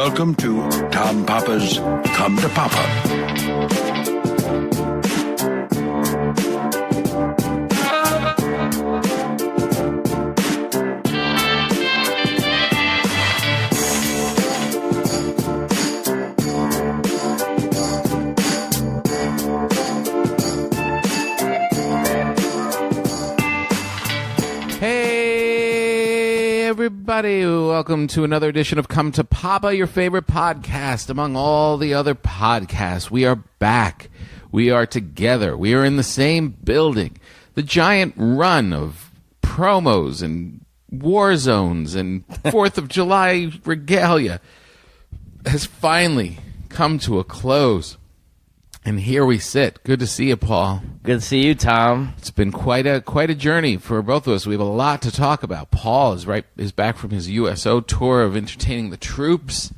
Welcome to Tom Papa's Come to Papa. Everybody, welcome to another edition of Come to Papa, your favorite podcast among all the other podcasts. We are back. We are together. We are in the same building. The giant run of promos and war zones and 4th of July regalia has finally come to a close. And here we sit. Good to see you, Paul. Good to see you, Tom. It's been quite a journey for both of us. We have a lot to talk about. Paul is back from his USO tour of entertaining the troops.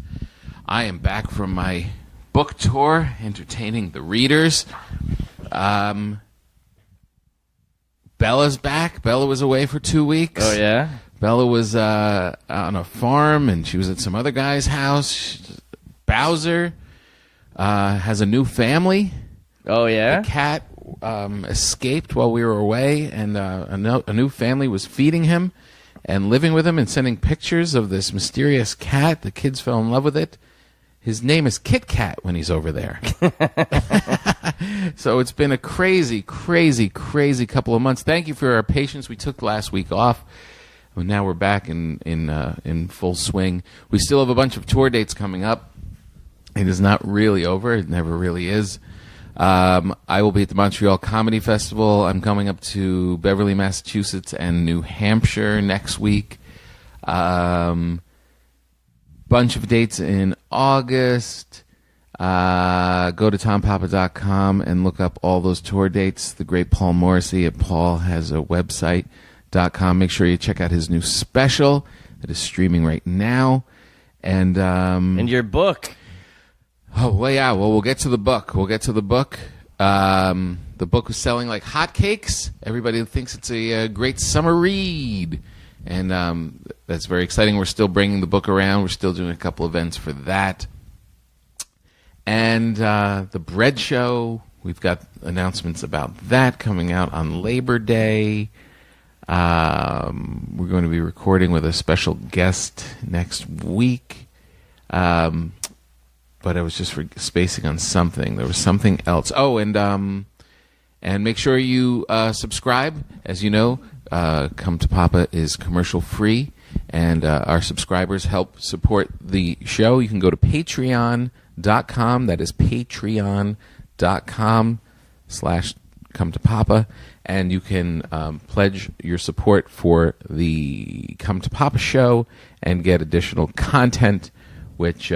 I am back from my book tour, entertaining the readers. Bella's back. Bella was away for 2 weeks. Oh, yeah? Bella was on a farm, and she was at some other guy's house. Bowser has a new family. Oh, yeah? The cat escaped while we were away, and a new family was feeding him and living with him and sending pictures of this mysterious cat. The kids fell in love with it. His name is Kit Kat when he's over there. So it's been a crazy, crazy, crazy couple of months. Thank you for our patience. We took last week off. And now we're back in full swing. We still have a bunch of tour dates coming up. It is not really over. It never really is. I will be at the Montreal Comedy Festival. I'm coming up to Beverly, Massachusetts and New Hampshire next week. Bunch of dates in August. Go to tompapa.com and look up all those tour dates. The great Paul Morrissey at paulhasawebsite.com. Make sure you check out his new special that is streaming right now. And your book. Oh, well, yeah. Well, we'll get to the book. The book was selling like hotcakes. Everybody thinks it's a great summer read. And that's very exciting. We're still bringing the book around. We're still doing a couple events for that. And the bread show, we've got announcements about that coming out on Labor Day. We're going to be recording with a special guest next week. But I was just spacing on something. There was something else. Oh, and make sure you subscribe. As you know, Come to Papa is commercial free, and our subscribers help support the show. You can go to patreon.com. That is patreon.com/ComeToPapa, and you can pledge your support for the Come to Papa show and get additional content, which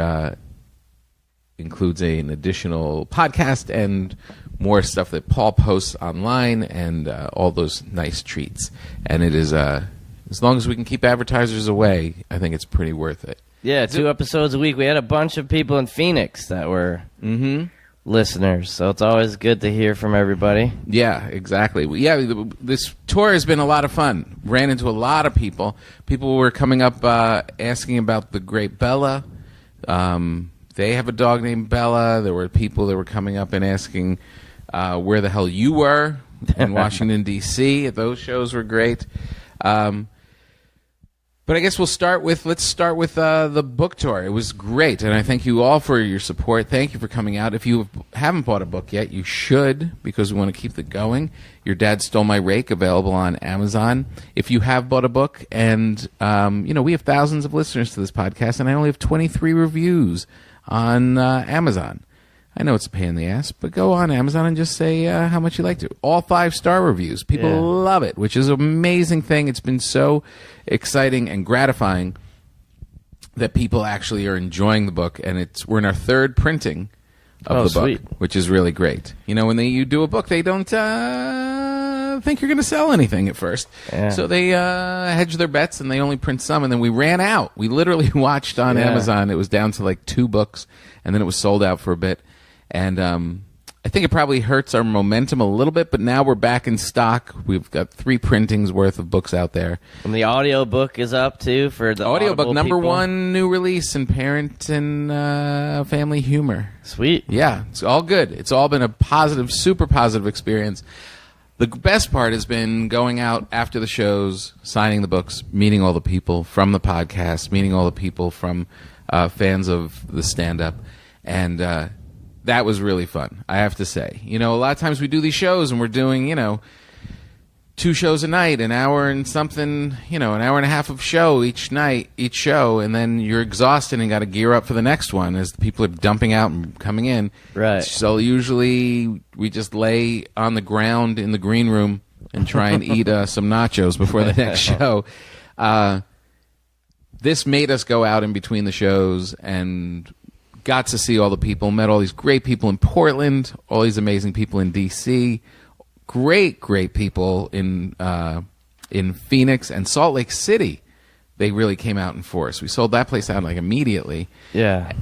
includes an additional podcast and more stuff that Paul posts online and all those nice treats. And it is, as long as we can keep advertisers away, I think it's pretty worth it. Yeah, 2 episodes a week. We had a bunch of people in Phoenix that were listeners, so it's always good to hear from everybody. Yeah, exactly. Yeah, this tour has been a lot of fun. Ran into a lot of people. People were coming up asking about the great Bella. They have a dog named Bella. There were people that were coming up and asking where the hell you were in Washington, D.C. Those shows were great. But I guess let's start with the book tour. It was great, and I thank you all for your support. Thank you for coming out. If you haven't bought a book yet, you should, because we want to keep it going. Your Dad Stole My Rake, available on Amazon. If you have bought a book, and we have thousands of listeners to this podcast, and I only have 23 reviews on Amazon. I know it's a pain in the ass, but go on Amazon and just say how much you liked it. All 5-star reviews. People love it, which is an amazing thing. It's been so exciting and gratifying that people actually are enjoying the book, and we're in our 3rd printing of the book, which is really great. You know, when you do a book, they don't think you're going to sell anything at first. Yeah. So they hedge their bets, and they only print some, and then we ran out. We literally watched on Amazon. It was down to like 2 books, and then it was sold out for a bit. And I think it probably hurts our momentum a little bit, but now we're back in stock. We've got 3 printings worth of books out there. And the audiobook is up, too, for the audiobook, Audible number people. 1 new release in parent and family humor. Sweet. Yeah, it's all good. It's all been a positive, super positive experience. The best part has been going out after the shows, signing the books, meeting all the people from the podcast, meeting all the people from fans of the stand-up, and that was really fun, I have to say. A lot of times we do these shows and we're doing, 2 shows a night, an hour and something, an hour and a half of show each night, each show, and then you're exhausted and got to gear up for the next one as the people are dumping out and coming in. Right. So usually we just lay on the ground in the green room and try and eat some nachos before the next show. This made us go out in between the shows and got to see all the people, met all these great people in Portland, all these amazing people in D.C., great people in Phoenix and Salt Lake City. They really came out in force. We sold that place out like immediately. Yeah.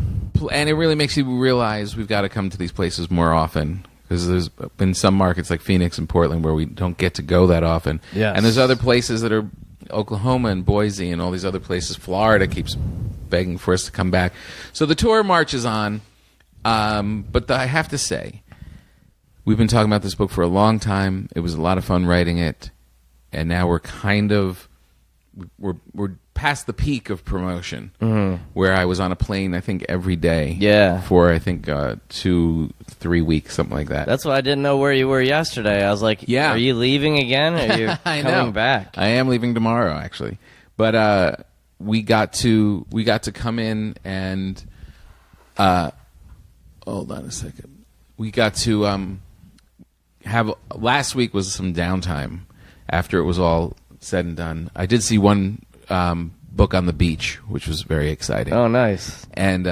And it really makes you realize we've got to come to these places more often, because there's been some markets like Phoenix and Portland where we don't get to go that often. Yes. And there's other places that are Oklahoma and Boise and all these other places. Florida keeps begging for us to come back. So the tour marches on. But I have to say, we've been talking about this book for a long time. It was a lot of fun writing it, and now we're we're past the peak of promotion, where I was on a plane, I think, every day. Yeah. For I think 2-3 weeks, something like that. That's why I didn't know where you were yesterday. I was like, Yeah. Are you leaving again? Or are you I coming know. back? I am leaving tomorrow, actually, but we got to come in and hold on a second. We got to have last week was some downtime after it was all said and done. I did see one book on the beach, which was very exciting. Oh, nice. And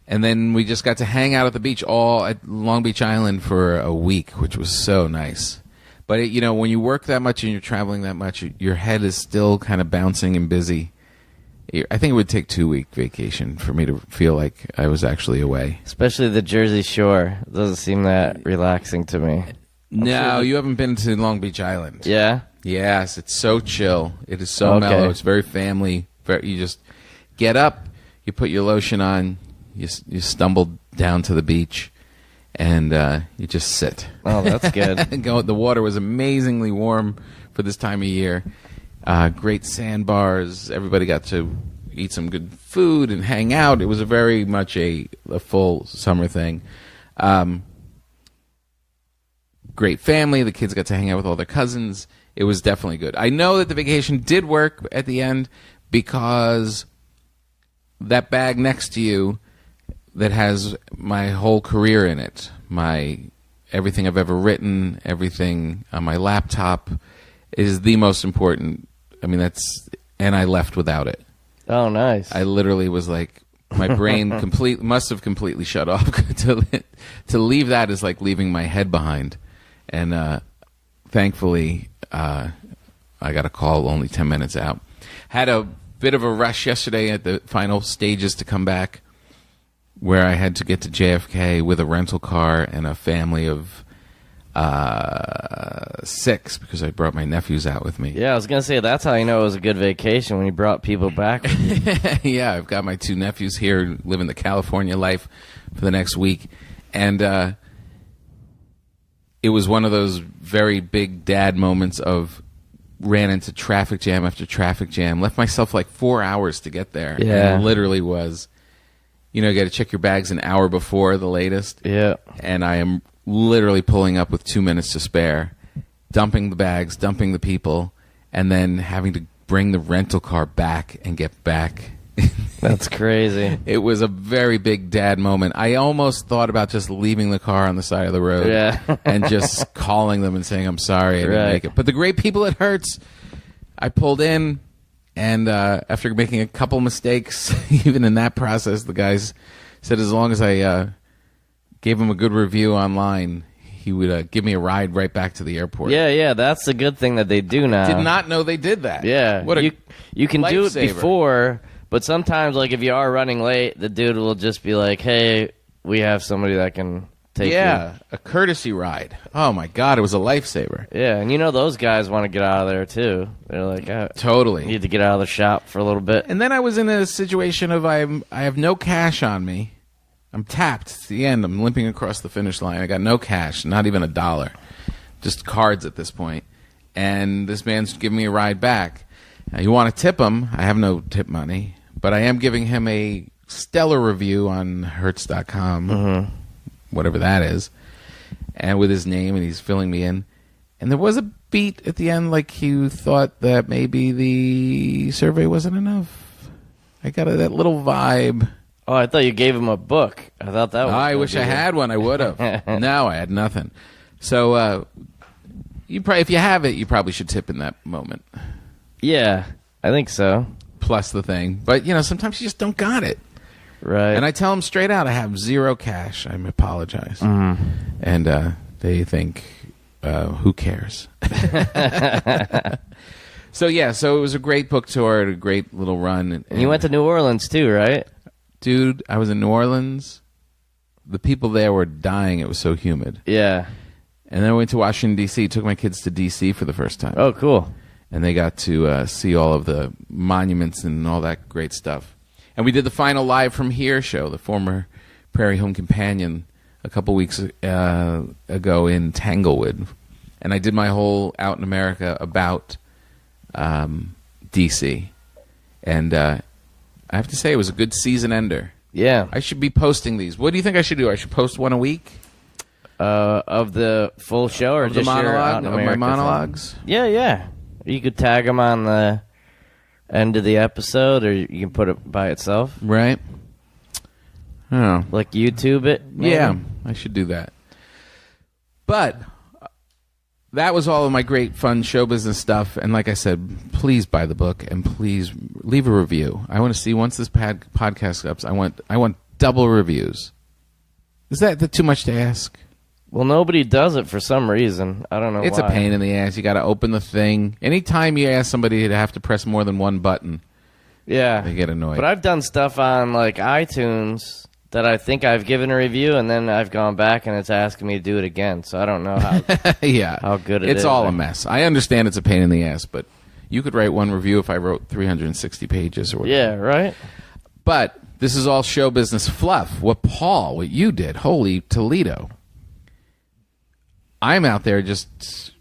then we just got to hang out at the beach all at Long Beach Island for a week, which was so nice. But when you work that much and you're traveling that much, your head is still kind of bouncing and busy. I think it would take 2-week vacation for me to feel like I was actually away. Especially the Jersey Shore. It doesn't seem that relaxing to me. No, you haven't been to Long Beach Island. Yeah? Yes, it's so chill. It is so mellow. It's very family. You just get up, you put your lotion on, you stumble down to the beach, and you just sit. Oh, that's good. The water was amazingly warm for this time of year. Great sandbars. Everybody got to eat some good food and hang out. It was very much a full summer thing. Great family. The kids got to hang out with all their cousins. It was definitely good. I know that the vacation did work at the end, because that bag next to you that has my whole career in it, everything I've ever written, everything on my laptop, is the most important. I mean, and I left without it. Oh, nice. I literally was like, my brain must have completely shut off. To leave that is like leaving my head behind. And thankfully, I got a call only 10 minutes out. Had a bit of a rush yesterday at the final stages to come back, where I had to get to JFK with a rental car and a family of 6, because I brought my nephews out with me. Yeah, I was going to say, that's how you know it was a good vacation, when you brought people back with you. Yeah, I've got my 2 nephews here living the California life for the next week. And it was one of those very big dad moments of ran into traffic jam after traffic jam, left myself like 4 hours to get there. Yeah. And literally was, you got to check your bags an hour before the latest. Yeah. And I am literally pulling up with 2 minutes to spare, dumping the bags, dumping the people, and then having to bring the rental car back and get back. That's crazy. It was a very big dad moment. I almost thought about just leaving the car on the side of the road and just calling them and saying, I'm sorry, I didn't make it. But the great people at Hertz, I pulled in, and after making a couple mistakes, even in that process, the guys said as long as I gave him a good review online, he would give me a ride right back to the airport. Yeah, that's the good thing that they do now. Did not know they did that. Yeah. What you can do it lifesaver. before, but sometimes, like, if you are running late, the dude will just be like, hey, we have somebody that can take you. Yeah, a courtesy ride. Oh, my God, it was a lifesaver. Yeah, and those guys want to get out of there, too. They're like, Totally. need to get out of the shop for a little bit. And then I was in a situation of I have no cash on me. I'm tapped. It's the end. I'm limping across the finish line. I got no cash, not even $1. Just cards at this point. And this man's giving me a ride back. Now, you want to tip him? I have no tip money. But I am giving him a stellar review on Hertz.com, whatever that is, and with his name, and he's filling me in. And there was a beat at the end like he thought that maybe the survey wasn't enough. I got that little vibe. Oh, I thought you gave him a book. I thought that was... I wish I had one. I would have. No, I had nothing. So, you probably, if you have it, you probably should tip in that moment. Yeah, I think so. Plus the thing. But, sometimes you just don't got it. Right. And I tell them straight out, I have zero cash. I apologize. And they think, who cares? So it was a great book tour, a great little run. And you went to New Orleans, too, right? Dude, I was in New Orleans. The people there were dying. It was so humid. Yeah. And then I went to Washington, D.C., took my kids to D.C. for the first time. Oh, cool. And they got to see all of the monuments and all that great stuff. And we did the final Live from Here show, the former Prairie Home Companion, a couple weeks ago in Tanglewood. And I did my whole Out in America about D.C. And I have to say it was a good season ender. Yeah. I should be posting these. What do you think I should do? I should post one a week? Of the full show or of just the monologue, your Out in of America my monologues? thing? Yeah. You could tag them on the end of the episode, or you can put it by itself. Right. Oh. Like YouTube it? Maybe? Yeah, I should do that. But that was all of my great, fun show business stuff. And like I said, please buy the book and please leave a review. I want to see, once this podcast ups, I want double reviews. Is that too much to ask? Well, nobody does it for some reason. I don't know It's why. a pain in the ass. You got to open the thing. Anytime you ask somebody to have to press more than one button, yeah, they get annoyed. But I've done stuff on like iTunes that I think I've given a review, and then I've gone back and it's asking me to do it again. So I don't know how yeah, how good it is. It's all a mess. I understand it's a pain in the ass, but you could write one review if I wrote 360 pages or whatever. Yeah, right? But this is all show business fluff. What you did, holy Toledo. I'm out there just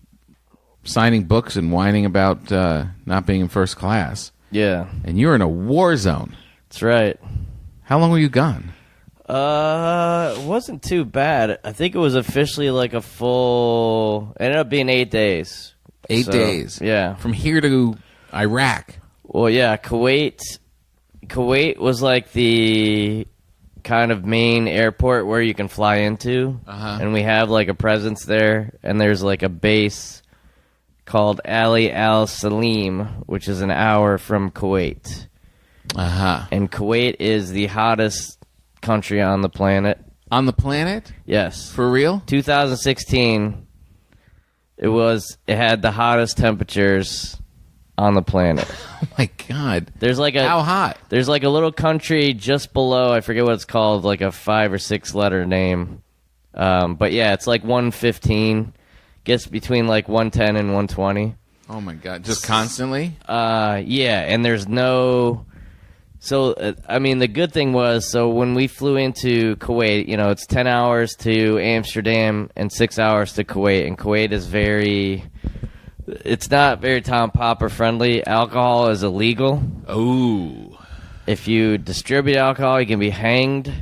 signing books and whining about not being in first class. Yeah. And you're in a war zone. That's right. How long were you gone? It wasn't too bad. I think it was officially like a full... It ended up being 8 days. 8 days? Yeah. From here to Iraq? Well, yeah, Kuwait was like the kind of main airport where you can fly into. And we have like a presence there, and there's like a base called Ali Al Salim, which is an hour from Kuwait. And Kuwait is the hottest country on the planet. On the planet? Yes. For real? 2016, it had the hottest temperatures on the planet. Oh my God. There's like How hot? There's like a little country just below, I forget what it's called, like a 5 or 6 letter name. But yeah, it's like 115. Gets between like 110 and 120. Oh my God. Just constantly? Yeah, and there's no... So, I mean, the good thing was, so when we flew into Kuwait, it's 10 hours to Amsterdam and 6 hours to Kuwait. And Kuwait is it's not very Tom Popper friendly. Alcohol is illegal. Oh. If you distribute alcohol, you can be hanged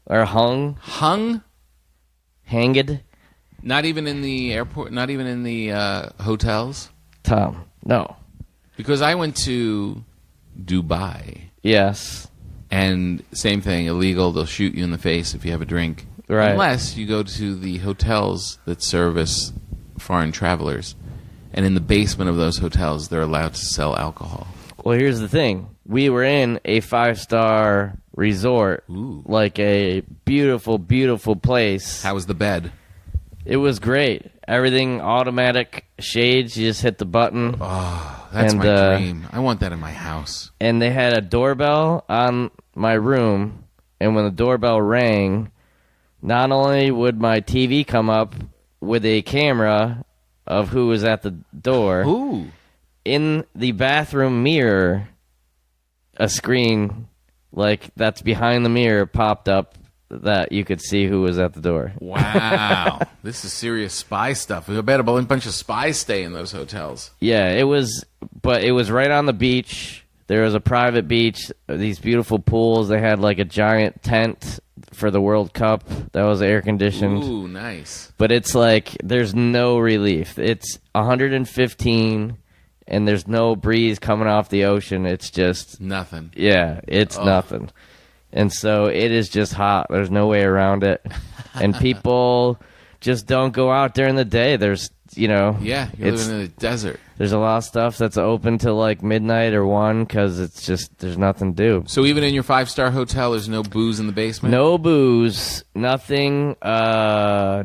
or hung. Hung? Hanged. Not even in the airport? Not even in the hotels? Tom, no. Because I went to Dubai. Yes. And same thing, illegal. They'll shoot you in the face if you have a drink. Right. Unless you go to the hotels that service foreign travelers. And in the basement of those hotels, they're allowed to sell alcohol. Well, here's the thing. We were in a 5-star resort. Ooh. Like a beautiful, beautiful place. How was the bed? It was great. Everything automatic shades. You just hit the button. Oh, that's my dream. I want that in my house. And they had a doorbell on my room. And when the doorbell rang, not only would my TV come up with a camera of who was at the door, Ooh. in the bathroom mirror, a screen like that's behind the mirror popped up that you could see who was at the door. Wow. This is serious spy stuff. I bet a bunch of spies stay in those hotels. Yeah, it was right on the beach. There was a private beach, these beautiful pools. They had like a giant tent for the World Cup that was air conditioned. Ooh, nice. But it's like there's no relief. It's 115 and there's no breeze coming off the ocean. It's just nothing. Yeah, it's nothing. And so it is just hot. There's no way around it. And people just don't go out during the day. There's, Yeah, you're living in the desert. There's a lot of stuff that's open till like midnight or 1 because it's just, there's nothing to do. So even in your 5-star hotel, there's no booze in the basement? No booze, nothing, no,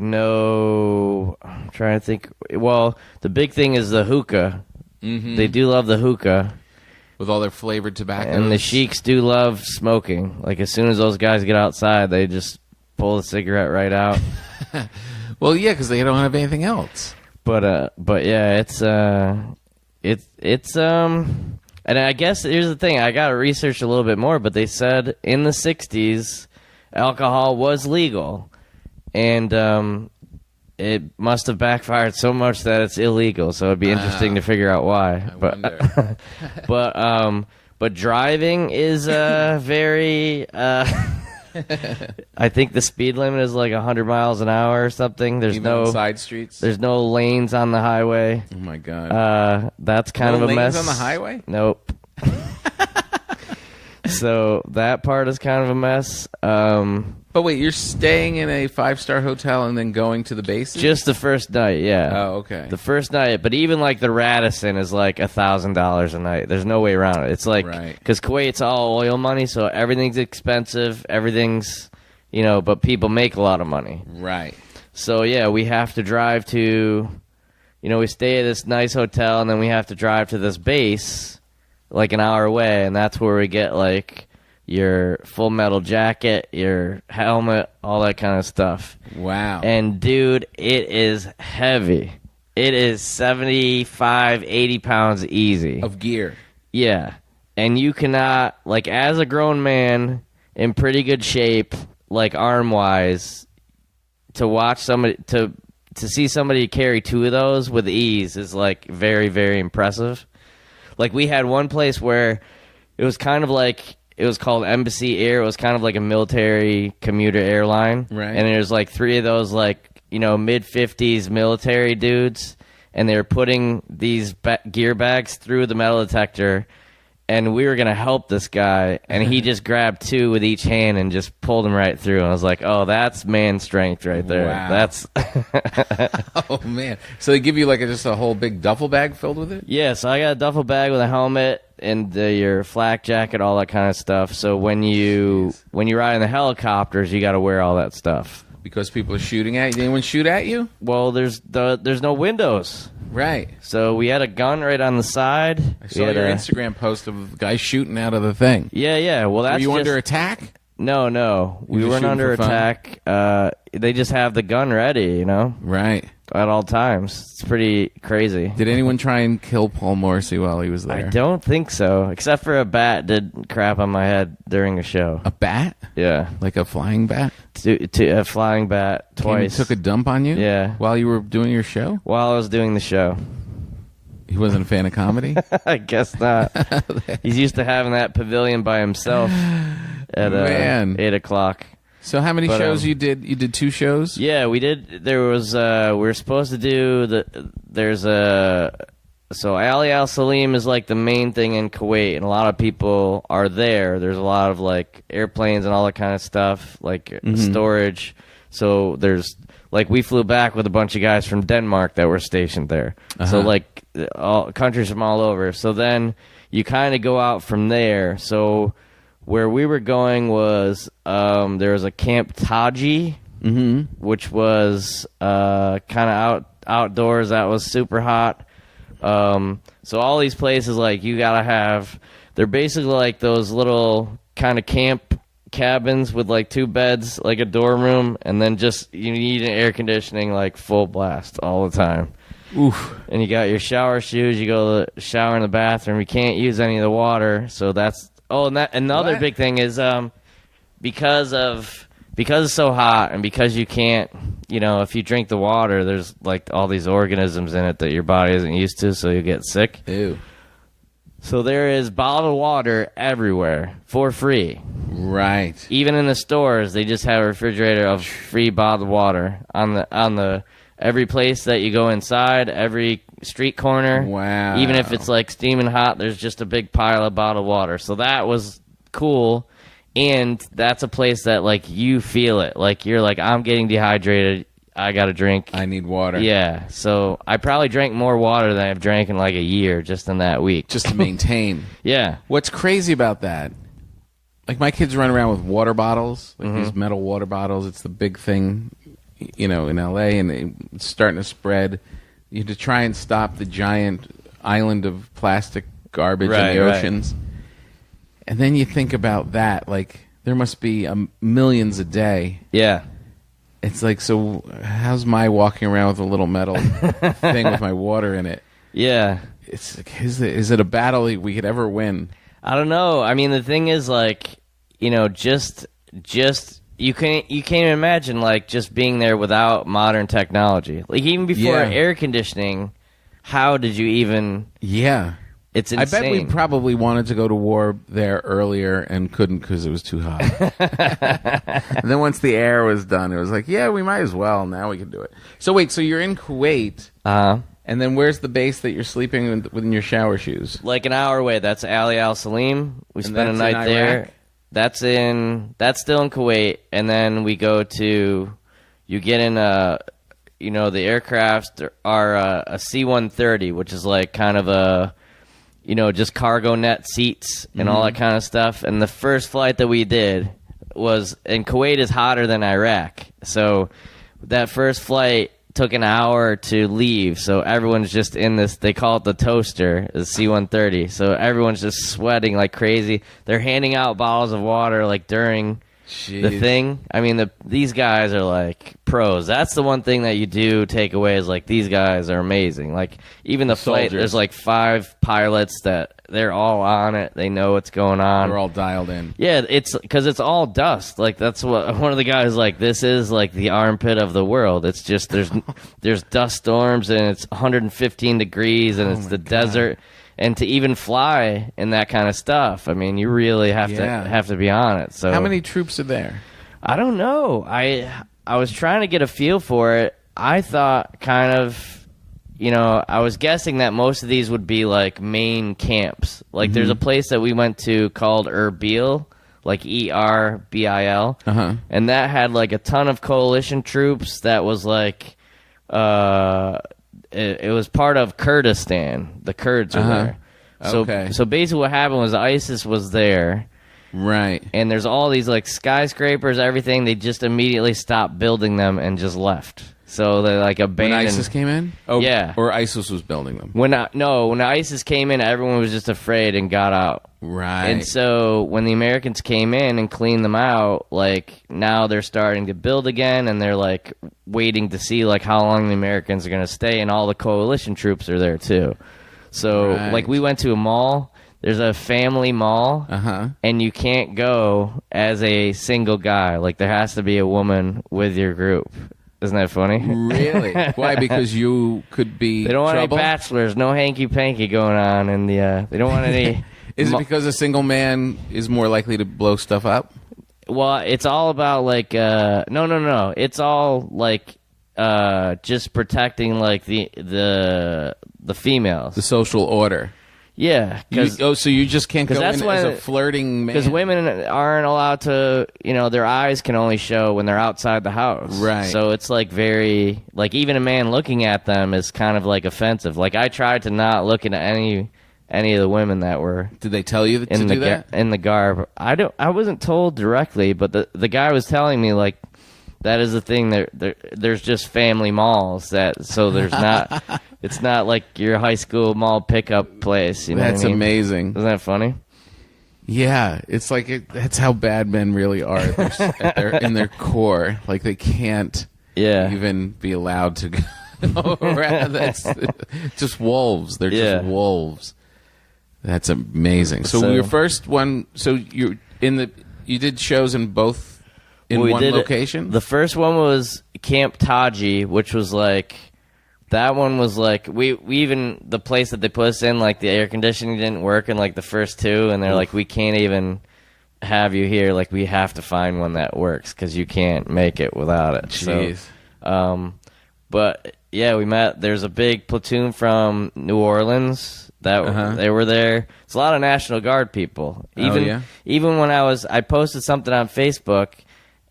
I'm trying to think. Well, the big thing is the hookah. Mm-hmm. They do love the hookah. With all their flavored tobacco. And the sheiks do love smoking. Like as soon as those guys get outside, they just pull the cigarette right out. Well, yeah, because they don't have anything else. But yeah, it's and I guess here's the thing. I got to research a little bit more, but they said in the 60s, alcohol was legal, and it must have backfired so much that it's illegal. So it'd be interesting to figure out why. But driving is very. I think the speed limit is like 100 miles an hour or something. There's even no on side streets. There's no lanes on the highway. Oh my god. That's kind of a mess. No lanes on the highway? Nope. So that part is kind of a mess. But wait, you're staying in a 5-star hotel and then going to the base? Just the first night, yeah. Oh, okay. The first night, but even like the Radisson is like $1,000 a night. There's no way around it. It's like because Kuwait's all oil money, so everything's expensive. Everything's but people make a lot of money. Right. So yeah, we have to drive to, we stay at this nice hotel and then we have to drive to this base, like an hour away, and that's where we get like your full metal jacket, your helmet, all that kind of stuff. Wow. And dude, it is heavy. It is 75, 80 pounds easy. Of gear. Yeah. And you cannot, like as a grown man in pretty good shape, like arm-wise, to watch somebody, to see somebody carry 2 of those with ease is like very, very impressive. Like we had one place where it was kind of like, it was called Embassy Air. It was kind of like a military commuter airline. Right. And there's like 3 of those like, mid-50s military dudes. And they were putting these gear bags through the metal detector. And we were going to help this guy. And he just grabbed 2 with each hand and just pulled them right through. And I was like, oh, that's man strength right there. Wow. That's Oh, man. So they give you like just a whole big duffel bag filled with it? Yeah, so I got a duffel bag with a helmet and your flak jacket, all that kind of stuff. So when you ride in the helicopters, you got to wear all that stuff. Because people are shooting at you? Did anyone shoot at you? Well, there's no windows. Right. So we had a gun right on the side. I saw your Instagram post of the guy shooting out of the thing. Yeah. Well, that's Were you under attack? No. We weren't under attack. They just have the gun ready, Right. At all times. It's pretty crazy. Did anyone try and kill Paul Morrissey while he was there? I don't think so, except for a bat did crap on my head during a show. A bat? Yeah. Like a flying bat? A flying bat twice. He took a dump on you? Yeah. While you were doing your show? While I was doing the show. He wasn't a fan of comedy? I guess not. He's used to having that pavilion by himself at 8 o'clock. So how many shows you did? You did 2 shows? Yeah, we did. There was, we were supposed to do, so Ali Al Salim is like the main thing in Kuwait, and a lot of people are there. There's a lot of like airplanes and all that kind of stuff, like storage. So there's, like, we flew back with a bunch of guys from Denmark that were stationed there. So like all countries from all over. So then you kind of go out from there. So where we were going was there was a Camp Taji, which was kind of outdoors. That was super hot. So all these places, like, you gotta have, they're basically like those little kind of cabins with like 2 beds, like a dorm room, and then just you need an air conditioning like full blast all the time. Oof. And you got your shower shoes. You go to the shower in the bathroom. You can't use any of the water. So that's and the other big thing is because it's so hot and because you can't, if you drink the water, there's like all these organisms in it that your body isn't used to, so you get sick. Ew. So there is bottled water everywhere for free. Right. Even in the stores, they just have a refrigerator of free bottled water on the every place that you go inside, every street corner. Wow. Even if it's like steaming hot, there's just a big pile of bottled water. So that was cool. And that's a place that like you feel it. Like you're like, I'm getting dehydrated. I got to drink. I need water. Yeah. So I probably drank more water than I've drank in like a year just in that week. Just to maintain. Yeah. What's crazy about that, like my kids run around with water bottles, like these metal water bottles. It's the big thing, in L.A., and it's starting to spread. You have to try and stop the giant island of plastic garbage in the oceans. And then you think about that, like there must be millions a day. Yeah. It's like, so how's my walking around with a little metal thing with my water in it? Yeah. It's like, is it a battle we could ever win? I don't know. I mean, the thing is, like, just you can't imagine like just being there without modern technology. Like even before air conditioning, how did you even? Yeah. It's insane. I bet we probably wanted to go to war there earlier and couldn't because it was too hot. And then once the air was done, it was like, yeah, we might as well. Now we can do it. So wait, so you're in Kuwait, and then where's the base that you're sleeping within your shower shoes? Like an hour away. That's Ali Al Salim. We spent a night there. That's still in Kuwait, and then we go to. You get in the aircrafts are a C-130, which is like kind of a. Just cargo net seats and all that kind of stuff. And the first flight that we did was, and Kuwait is hotter than Iraq. So that first flight took an hour to leave. So everyone's just in this, they call it the toaster, the C-130. So everyone's just sweating like crazy. They're handing out bottles of water like during the thing. I mean, these guys are like pros. That's the one thing that you do take away is like these guys are amazing. Like even the flight, there's like 5 pilots that they're all on it. They know what's going on. They're all dialed in. Yeah, it's because it's all dust. Like that's what one of the guys like. This is like the armpit of the world. It's just there's dust storms and it's 115 degrees and it's the desert. And to even fly in that kind of stuff, I mean, you really have to be on it. So how many troops are there? I don't know. I was trying to get a feel for it. I thought kind of, I was guessing that most of these would be like main camps. Like there's a place that we went to called Erbil, like Erbil, and that had like a ton of coalition troops. That was like. It was part of Kurdistan. The Kurds are there. So basically what happened was ISIS was there. Right. And there's all these like skyscrapers, everything. They just immediately stopped building them and just left. So they like abandoned. When ISIS came in? Oh, yeah. Or ISIS was building them? When ISIS came in, everyone was just afraid and got out. Right. And so when the Americans came in and cleaned them out, like now they're starting to build again, and they're like waiting to see like how long the Americans are going to stay, and all the coalition troops are there too. So like we went to a mall. There's a family mall, and you can't go as a single guy. Like there has to be a woman with your group. Isn't that funny? Really? Why? Because you could be. They don't want trouble? any bachelors, no hanky panky going on, and they don't want any. Is it because a single man is more likely to blow stuff up? Well, it's all about like no. It's all like just protecting like the females, the social order. Yeah, so you just can't go in as a flirting man? Because women aren't allowed to, their eyes can only show when they're outside the house. Right. So it's like very, like even a man looking at them is kind of like offensive. Like I tried to not look at any of the women that were. Did they tell you to do that? In the garb. I wasn't told directly, but the guy was telling me like that is the thing. There's just family malls so there's not. It's not like your high school mall pickup place. That's what I mean? Amazing. Isn't that funny? Yeah, it's like that's how bad men really are in their core. Like they can't even be allowed to go around. That's just wolves. They're just wolves. That's amazing. So your first one. So you did shows in both one location. The first one was Camp Taji, which was like. That one was like we even the place that they put us in, like the air conditioning didn't work in like the first two, and they're like, we can't even have you here. Like we have to find one that works because you can't make it without it. Jeez. So, but yeah, we met. There's a big platoon from New Orleans that they were there. It's a lot of National Guard people. Even when I posted something on Facebook,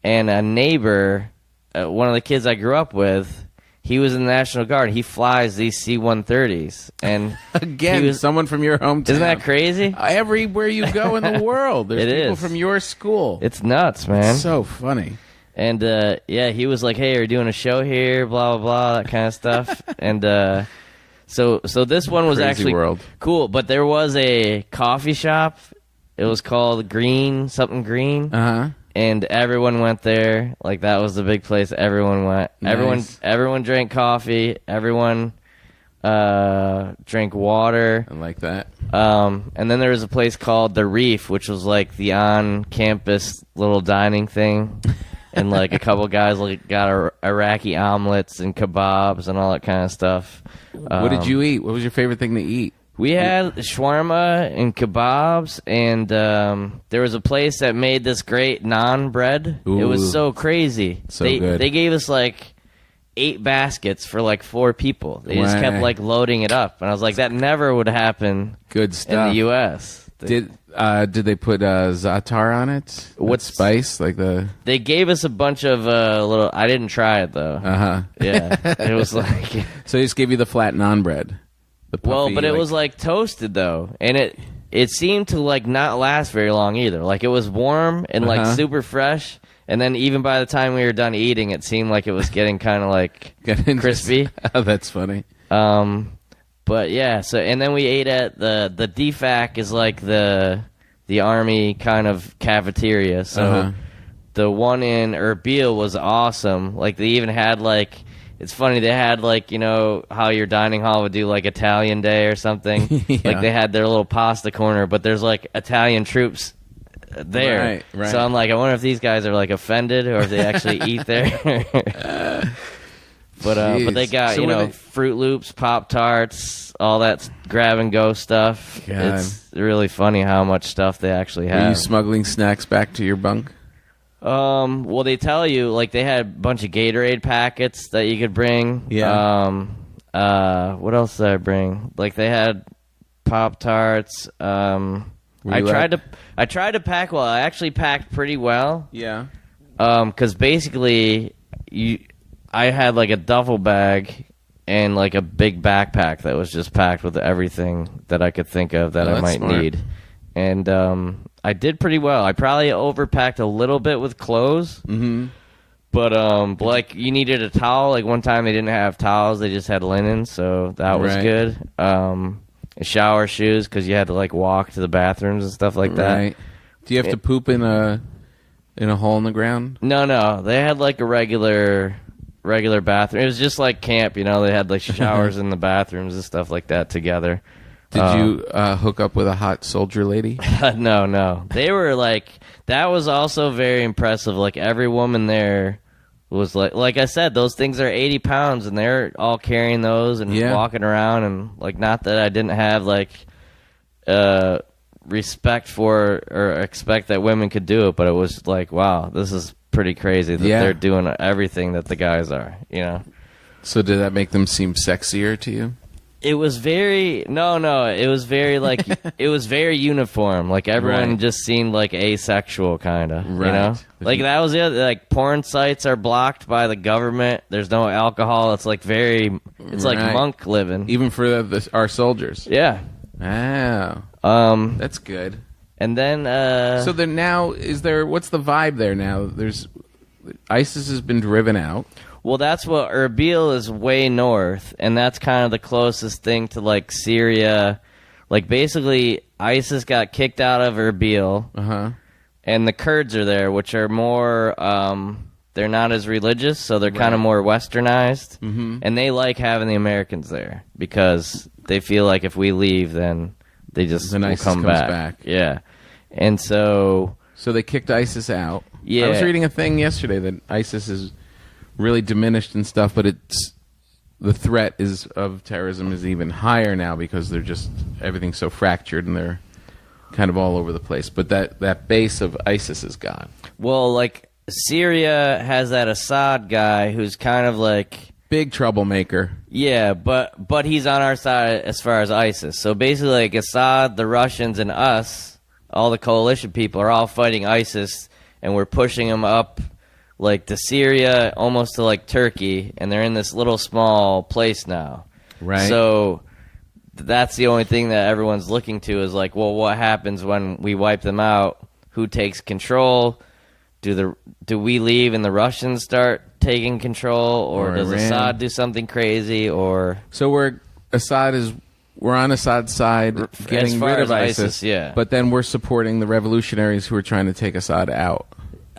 and a neighbor, one of the kids I grew up with. He was in the National Guard. He flies these C-130s. And again, someone from your hometown. Isn't that crazy? Everywhere you go in the world, there's people from your school. It's nuts, man. It's so funny. And, he was like, hey, are you doing a show here? Blah, blah, blah, that kind of stuff. And so this one was actually cool. But there was a coffee shop. It was called Something Green. Uh-huh. And everyone went there. Like, that was the big place everyone went. Nice. Everyone drank coffee. Everyone drank water. I like that. And then there was a place called The Reef, which was like the on-campus little dining thing. And like a couple guys got Iraqi omelets and kebabs and all that kind of stuff. What did you eat? What was your favorite thing to eat? We had shawarma and kebabs, and there was a place that made this great naan bread. Ooh. It was so crazy. So good. They gave us like 8 baskets for like 4 people. They just kept like loading it up, and I was like, that never would happen. Good stuff. In the U.S. Did they put za'atar on it? What spice? They gave us a bunch of little. I didn't try it though. Yeah, it was like. So they just gave you the flat naan bread. Well, but it was like toasted though, and it seemed to like not last very long either. Like it was warm and like super fresh, and then even by the time we were done eating, it seemed like it was getting kind of like crispy. Oh, that's funny. But yeah, so and then we ate at the DFAC is like the Army kind of cafeteria. So the one in Erbil was awesome. Like they even had like. It's funny, they had, like, you know, how your dining hall would do, like, Italian Day or something. Yeah. Like, they had their little pasta corner, but there's, like, Italian troops there. Right. So I'm like, I wonder if these guys are, like, offended or if they actually eat there. But they got, Fruit Loops, Pop-Tarts, all that grab-and-go stuff. God. It's really funny how much stuff they actually have. Are you smuggling snacks back to your bunk? Well, they tell you, like, they had a bunch of Gatorade packets that you could bring. Yeah. What else did I bring? Like, they had Pop-Tarts. I tried to pack well. I actually packed pretty well. Yeah. Because basically, I had, like, a duffel bag and, like, a big backpack that was just packed with everything that I could think of that I might need. And, I did pretty well. I probably overpacked a little bit with clothes. Mm-hmm. But, like, you needed a towel. Like, one time they didn't have towels. They just had linen, so that was good. Shower shoes, because you had to, like, walk to the bathrooms and stuff like that. Right. Do you have to poop in a hole in the ground? No. They had, like, a regular bathroom. It was just like camp, you know. They had, like, showers in the bathrooms and stuff like that together. Did you hook up with a hot soldier lady? No. They were like, that was also very impressive. Like every woman there was like I said, those things are 80 pounds and they're all carrying those and walking around. And like, not that I didn't have like respect for or expect that women could do it, but it was like, wow, this is pretty crazy that they're doing everything that the guys are, you know? So did that make them seem sexier to you? It was very no. It was very like it was very uniform. Like everyone just seemed like asexual, kind of. Right. You know, like that was the other. Like porn sites are blocked by the government. There's no alcohol. It's like It's like monk living. Even for our soldiers. Yeah. Wow. That's good. And then. So then now what's the vibe there now? ISIS has been driven out. Well, that's what Erbil is way north, and that's kind of the closest thing to like Syria. Like basically, ISIS got kicked out of Erbil, and the Kurds are there, which are more. They're not as religious, so they're kind of more westernized, and they like having the Americans there because they feel like if we leave, then they just will come back. Yeah, and so they kicked ISIS out. Yeah, I was reading a thing yesterday that ISIS is really diminished and stuff, but the threat of terrorism is even higher now because they're just everything's so fractured and they're kind of all over the place. But that base of ISIS is gone. Well, like. Syria has that Assad guy who's kind of like big troublemaker. Yeah, but he's on our side as far as ISIS. So basically, like Assad, the Russians, and us, all the coalition people, are all fighting ISIS, and we're pushing them up like to Syria, almost to like Turkey, and they're in this little small place now. Right. So that's the only thing that everyone's looking to is like, well, what happens when we wipe them out? Who takes control? Do we leave and the Russians start taking control, or does Iran. Assad do something crazy? Or so we're on Assad's side, getting as far rid as of ISIS, yeah. But then we're supporting the revolutionaries who are trying to take Assad out.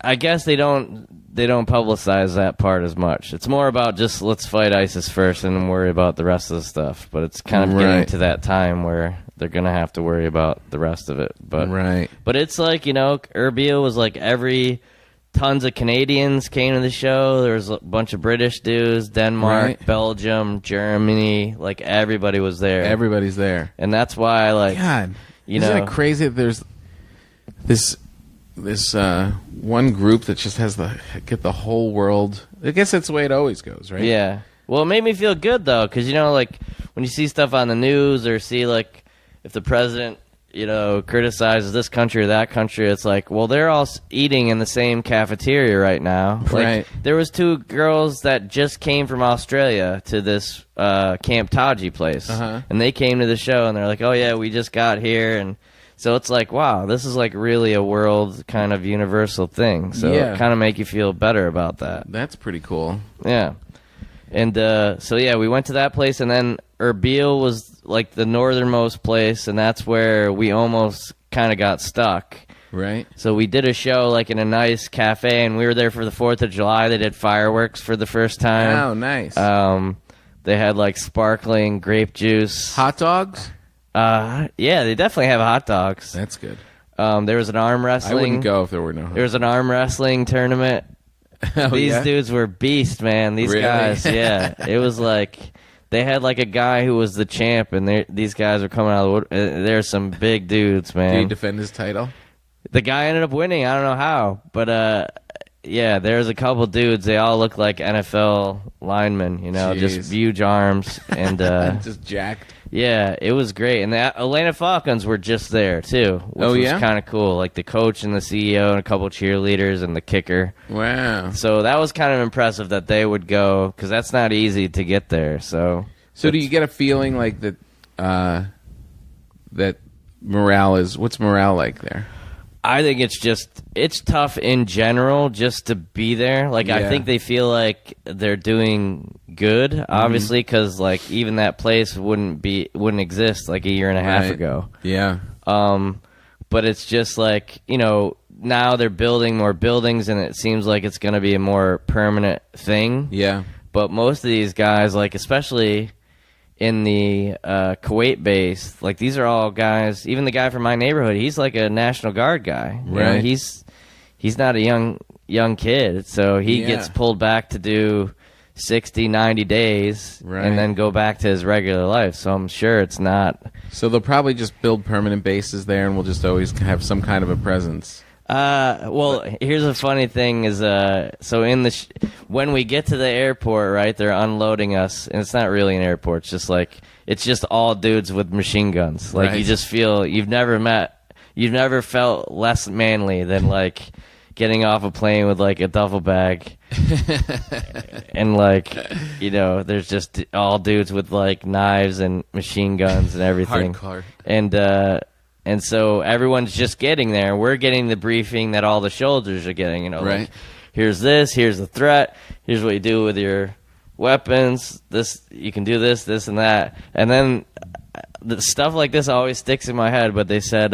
I guess they don't publicize that part as much. It's more about just let's fight ISIS first and then worry about the rest of the stuff. But it's kind of getting to that time where they're going to have to worry about the rest of it. But it's like, Erbil was like tons of Canadians came to the show. There was a bunch of British dudes, Denmark, Belgium, Germany. Like, everybody was there. Everybody's there. And that's why, like, God, isn't it crazy that there's this one group that just has get the whole world. I guess that's the way it always goes, right? Yeah. Well, it made me feel good, though, because, like, when you see stuff on the news or see, like, if the president, criticizes this country or that country, it's like, well, they're all eating in the same cafeteria right now. Like, there was 2 girls that just came from Australia to this Camp Taji place, and they came to the show, and they're like, oh, yeah, we just got here, and so it's like, wow, this is like really a world kind of universal thing. So it kind of make you feel better about that. That's pretty cool. Yeah. And we went to that place, and then Erbil was like the northernmost place, and that's where we almost kind of got stuck. Right. So we did a show like in a nice cafe, and we were there for the 4th of July. They did fireworks for the first time. Oh, nice. They had like sparkling grape juice. Hot dogs? Yeah, they definitely have hot dogs. That's good. There was an arm wrestling. I wouldn't go if there were no hot dogs. There was an arm wrestling tournament. These dudes were beasts, man. These guys, yeah. It was like they had like a guy who was the champ, and these guys were coming out of the wood. There's some big dudes, man. Did he defend his title? The guy ended up winning. I don't know how, but yeah, there's a couple dudes. They all look like NFL linemen, just huge arms and just jacked. Yeah, it was great. And the Atlanta Falcons were just there, too, which was kind of cool. Like the coach and the CEO and a couple cheerleaders and the kicker. Wow. So that was kind of impressive that they would go, because that's not easy to get there. So do you get a feeling like that that morale is... What's morale like there? I think it's tough in general just to be there. Like, I think they feel like they're doing good, obviously, because like even that place wouldn't exist like a year and a half ago. Yeah. But it's just like, now they're building more buildings, and it seems like it's going to be a more permanent thing. Yeah. But most of these guys, like especially in the Kuwait base, like these are all guys. Even the guy from my neighborhood, he's like a National Guard guy. Right. He's not a young kid, so he gets pulled back to do 60, 90 days, and then go back to his regular life. So I'm sure it's not. So they'll probably just build permanent bases there, and we'll just always have some kind of a presence. Well, here's a funny thing is, so in the when we get to the airport, right, they're unloading us, and it's not really an airport. It's just all dudes with machine guns. Like, you just feel you've never felt less manly than like getting off a plane with like a duffel bag, and like, there's just all dudes with like knives and machine guns and everything. Hardcore. And so everyone's just getting there. We're getting the briefing that all the soldiers are getting. Like, here's this, here's the threat, here's what you do with your weapons. This, you can do this, and that. And then, the stuff like this always sticks in my head, but they said,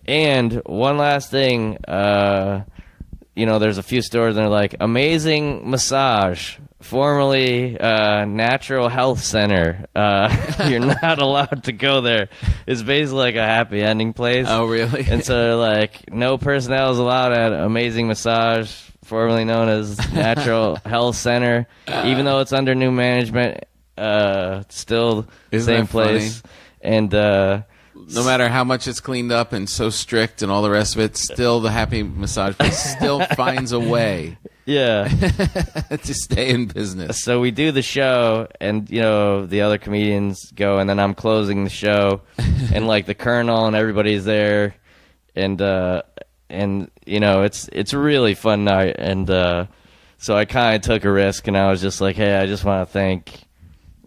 and one last thing, there's a few stores and they're like, amazing massage, formerly Natural Health Center. You're not allowed to go there. It's basically like a happy ending place. Oh, really? And so they're like, no personnel is allowed at Amazing Massage, formerly known as Natural Health Center, even though it's under new management. Still Isn't same that place. funny? And no matter how much it's cleaned up and so strict and all the rest of it, still the happy massage place still finds a way yeah. to stay in business. So we do the show, and the other comedians go, and then I'm closing the show, and like the Colonel and everybody's there, and it's a really fun night, and so I kind of took a risk, and I was just like, hey, I just want to thank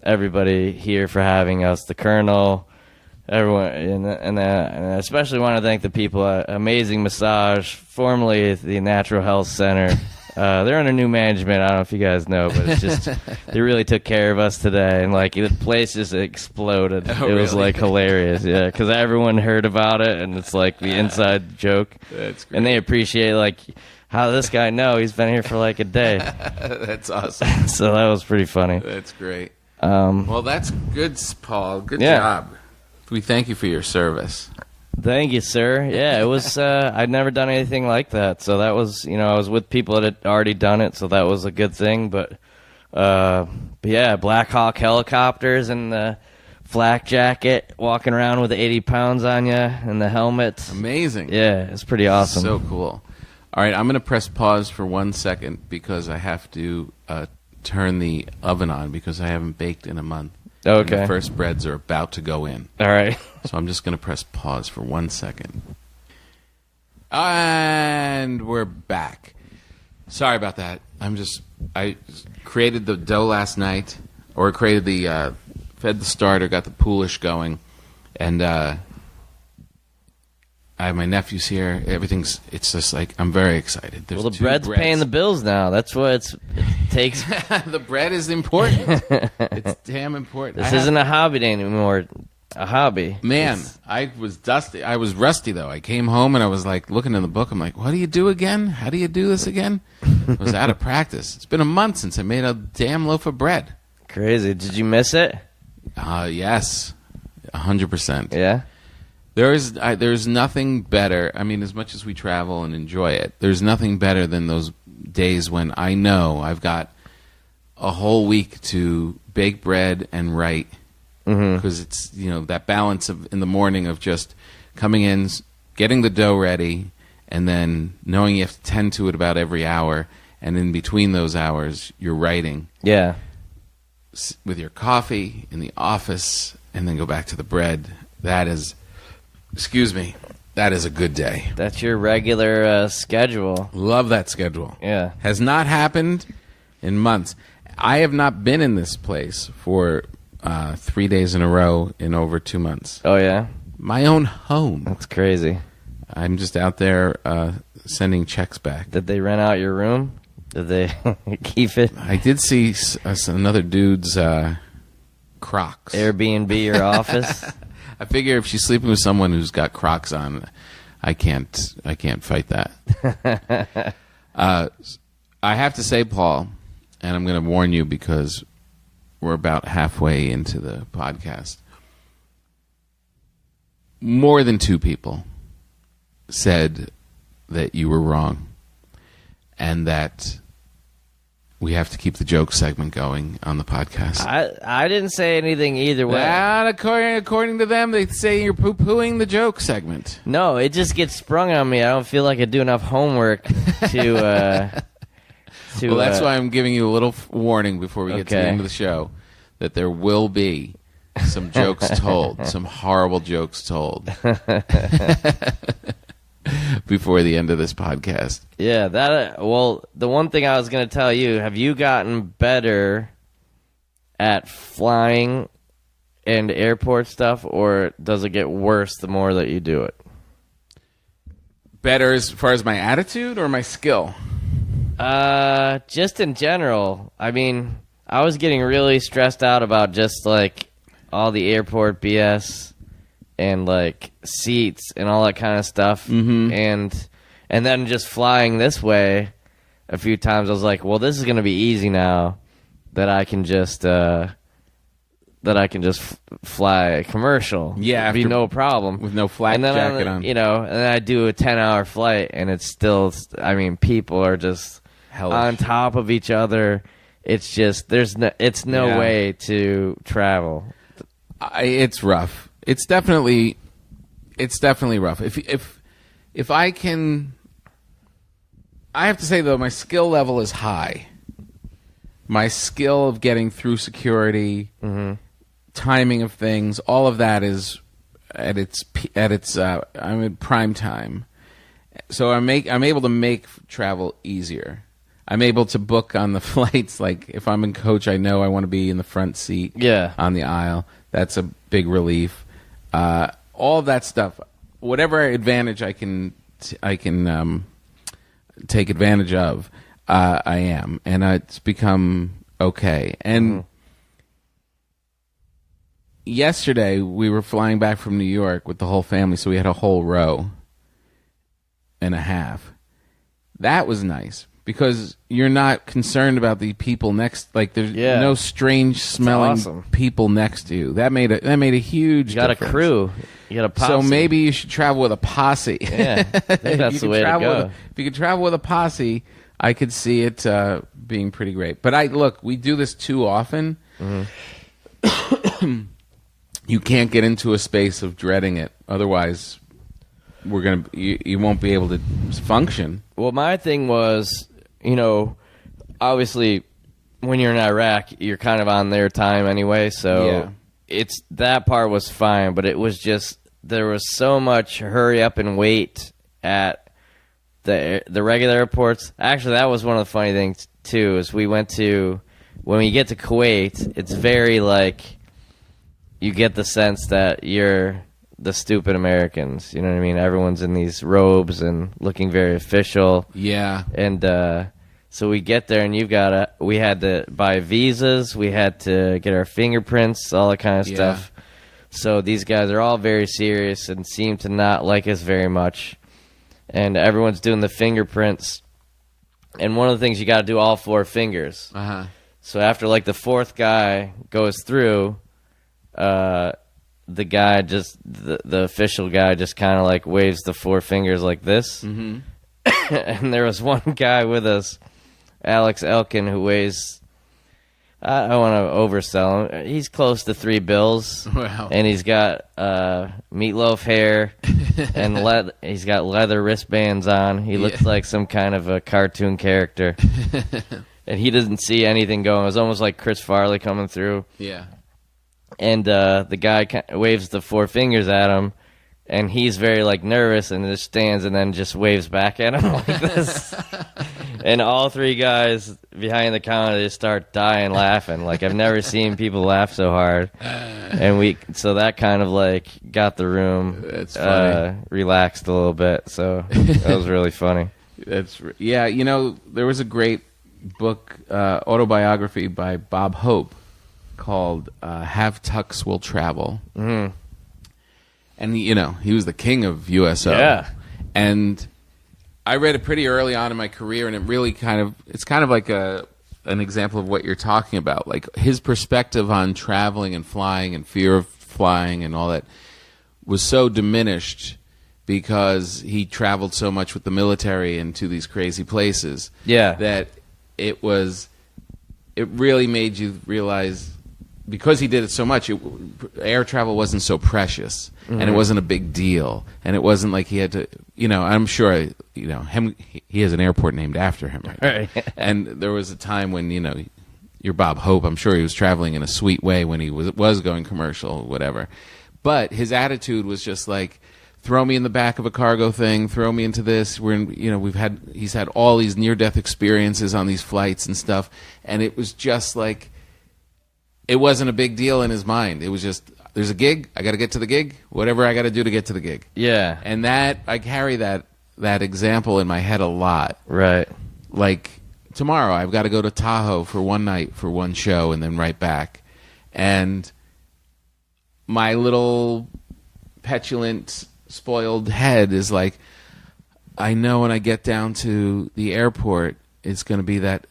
everybody here for having us, the Colonel, everyone, and I especially want to thank the people at Amazing Massage, formerly the Natural Health Center. They're under new management. I don't know if you guys know, but it's just they really took care of us today, and like the place just exploded. Oh, it was really? like hilarious, yeah, because everyone heard about it, and it's like the inside joke. That's great. And they appreciate like how this guy he's been here for like a day. That's awesome. So that was pretty funny. That's great. Um, Well, that's good, Paul. Good Yeah. job. We thank you for your service. Thank you, sir. Yeah, it was. I'd never done anything like that, so that was. I was with people that had already done it, so that was a good thing. But yeah, Black Hawk helicopters and the flak jacket, walking around with 80 pounds on you and the helmet. Amazing. Yeah, it's pretty awesome. So cool. All right, I'm going to press pause for 1 second because I have to turn the oven on because I haven't baked in a month. Okay. And the first breads are about to go in. All right. So I'm just going to press pause for 1 second. And we're back. Sorry about that. I created the dough last night, or created fed the starter, got the poolish going, and I have my nephews here. It's just like, I'm very excited. There's Well, the two bread's breads. paying the bills now. That's what it takes. The bread is important. It's damn important. This isn't a hobby anymore. A hobby. Man, It's- I was dusty. I was rusty, though. I came home and I was like looking in the book. I'm like, what do you do again? How do you do this again? I was out of practice. It's been a month since I made a damn loaf of bread. Crazy. Did you miss it? Yes, 100%. Yeah. There's nothing better. I mean, as much as we travel and enjoy it, there's nothing better than those days when I know I've got a whole week to bake bread and write. Because it's, that balance of in the morning of just coming in, getting the dough ready, and then knowing you have to tend to it about every hour, and in between those hours, you're writing Yeah. with your coffee in the office, and then go back to the bread. That is a good day. That's your regular schedule. Love that schedule. Yeah. Has not happened in months. I have not been in this place for 3 days in a row in over 2 months. Oh, yeah? My own home. That's crazy. I'm just out there sending checks back. Did they rent out your room? Did they keep it? I did see another dude's Crocs. Airbnb your office? I figure if she's sleeping with someone who's got Crocs on, I can't fight that. I have to say, Paul, and I'm going to warn you because we're about halfway into the podcast. More than 2 people said that you were wrong and that we have to keep the joke segment going on the podcast. I didn't say anything either way. Well, according to them, they say you're poo-pooing the joke segment. No, it just gets sprung on me. I don't feel like I do enough homework to... Well, that's why I'm giving you a little warning before we get to the Okay. end of the show that there will be some jokes told, some horrible jokes told before the end of this podcast. Yeah, well, the one thing I was going to tell you, have you gotten better at flying and airport stuff, or does it get worse the more that you do it? Better as far as my attitude or my skill? Just in general. I mean, I was getting really stressed out about just like all the airport BS and like seats and all that kind of stuff, and then just flying this way a few times, I was like, well, this is gonna be easy now that I can just fly commercial. Yeah, be no problem with no flak jacket on. You know, and then I do a 10-hour flight, and it's still. I mean, people are just hellish on top of each other. It's just it's no way to travel. It's rough. It's definitely rough. If I can, I have to say though, my skill level is high. My skill of getting through security, timing of things, all of that is at its I'm at prime time. So I'm able to make travel easier. I'm able to book on the flights. Like if I'm in coach, I know I want to be in the front seat on the aisle. That's a big relief. All of that stuff, whatever advantage I can take advantage of, I am, and it's become okay. And yesterday we were flying back from New York with the whole family, so we had a whole row and a half. That was nice because you're not concerned about the people next. Like there's no strange smelling people next to you. That made a huge. You got difference. A crew. You got a posse. So maybe you should travel with a posse. Yeah, I think that's the way to go. If you could travel with a posse, I could see it being pretty great. But look, we do this too often. You can't get into a space of dreading it. Otherwise, you won't be able to function. Well, my thing was, you know, obviously when you're in Iraq, you're kind of on their time anyway. So it's that part was fine, but it was just there was so much hurry up and wait at the regular airports. Actually, that was one of the funny things too. Is we went to when we get to Kuwait, it's very like you get the sense that you're the stupid Americans. You know what I mean? Everyone's in these robes and looking very official. Yeah. And so we get there, and we had to buy visas. We had to get our fingerprints, all that kind of stuff. So these guys are all very serious and seem to not like us very much. And everyone's doing the fingerprints. And one of the things, you got to do all 4 fingers. So after like the 4th guy goes through, the guy the official guy just kind of like waves the 4 fingers like this. And there was one guy with us, Alex Elkin, who weighs, I don't want to oversell him, he's close to 3 bills. Wow. And he's got meatloaf hair and he's got leather wristbands on. He looks like some kind of a cartoon character. And he doesn't see anything going. It was almost like Chris Farley coming through. Yeah. And the guy waves the 4 fingers at him, and he's very like nervous and just stands and then just waves back at him like this. And all 3 guys behind the counter just start dying laughing. Like I've never seen people laugh so hard. And so that kind of like got the room relaxed a little bit. So that was really funny. You know, there was a great book, autobiography by Bob Hope called Have Tucks Will Travel. And you know, he was the king of USO. Yeah. And I read it pretty early on in my career, and it's kind of like an example of what you're talking about. Like his perspective on traveling and flying and fear of flying and all that was so diminished because he traveled so much with the military into these crazy places. Yeah. That it really made you realize, because he did it so much, air travel wasn't so precious, and it wasn't a big deal, and it wasn't like he had to, you know, I'm sure, you know, he has an airport named after him, right? And there was a time when, you know, you're Bob Hope, I'm sure he was traveling in a sweet way when he was going commercial, whatever. But his attitude was just like, throw me in the back of a cargo thing, throw me into this. He's had all these near-death experiences on these flights and stuff, and it was just like, it wasn't a big deal in his mind. It was just, there's a gig, I got to get to the gig, whatever I got to do to get to the gig. Yeah. And I carry that example in my head a lot. Right. Like, tomorrow I've got to go to Tahoe for one night for one show and then right back. And my little petulant, spoiled head is like, I know when I get down to the airport, it's going to be that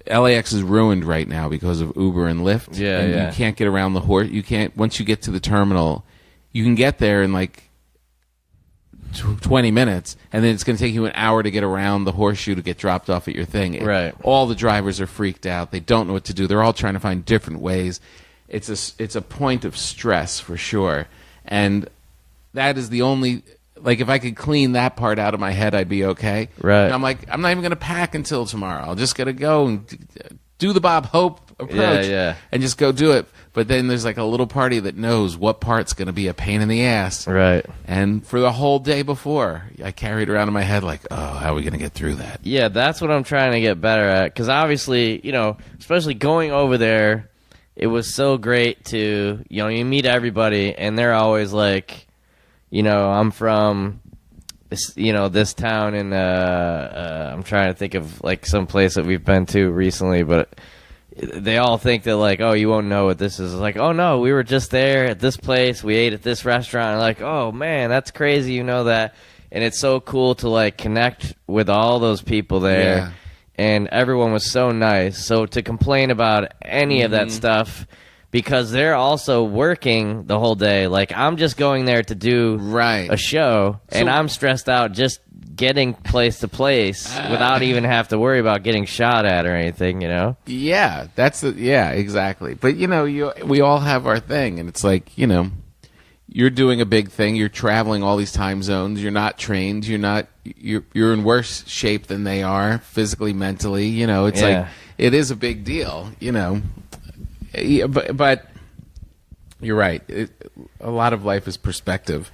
LAX is ruined right now because of Uber and Lyft. Yeah, and yeah. You can't get around the horse. You can't, once you get to the terminal, you can get there in like 20 minutes, and then it's going to take you an hour to get around the horseshoe to get dropped off at your thing. Right. All the drivers are freaked out. They don't know what to do. They're all trying to find different ways. It's a point of stress for sure. And that is the only, like, if I could clean that part out of my head, I'd be okay. Right. And I'm like, I'm not even going to pack until tomorrow. I'll just got to go and do the Bob Hope approach and just go do it. But then there's like a little party that knows what part's going to be a pain in the ass. Right. And for the whole day before, I carried around in my head like, oh, how are we going to get through that? Yeah, that's what I'm trying to get better at. Because obviously, especially going over there, it was so great to, you meet everybody, and they're always like, I'm from this town, and I'm trying to think of like some place that we've been to recently, but they all think that like, oh, you won't know what this is. It's like, oh no, we were just there at this place, we ate at this restaurant, and like, oh man, that's crazy, you know that. And it's so cool to like connect with all those people there. Yeah. And everyone was so nice. So to complain about any of that stuff, because they're also working the whole day. Like, I'm just going there to do a show, and I'm stressed out just getting place to place without even have to worry about getting shot at or anything, Yeah, exactly. But, we all have our thing, and it's like, you're doing a big thing. You're traveling all these time zones. You're not trained. You're in worse shape than they are, physically, mentally. It's like, it is a big deal, But you're right. A lot of life is perspective,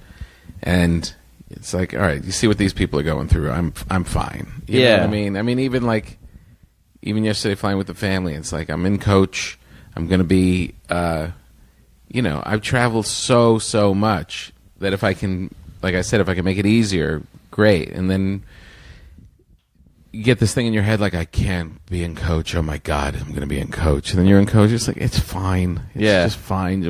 and it's like, all right, you see what these people are going through. I'm fine. You know what I mean? I mean, even yesterday flying with the family, it's like I'm in coach. I'm going to be, I've traveled so much that if I can, like I said, if I can make it easier, great. And then you get this thing in your head like, I can't be in coach. Oh my God, I'm going to be in coach. And then you're in coach. It's like, it's fine. It's just fine.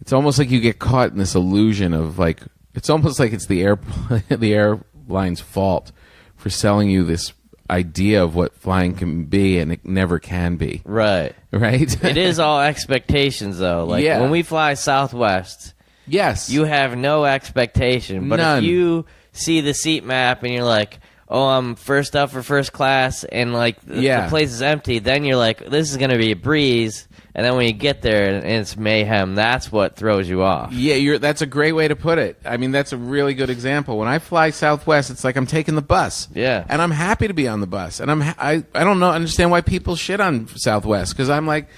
It's almost like you get caught in this illusion of like, it's almost like it's the airline's fault for selling you this idea of what flying can be, and it never can be. Right? It is all expectations, though. Like, when we fly Southwest, you have no expectation. But None. if you see the seat map and you're like, oh, I'm first up for first class, and like the place is empty, then you're like, this is going to be a breeze. And then when you get there and it's mayhem, that's what throws you off. Yeah, that's a great way to put it. I mean, that's a really good example. When I fly Southwest, it's like I'm taking the bus. Yeah. And I'm happy to be on the bus. And I don't understand why people shit on Southwest, because I'm like,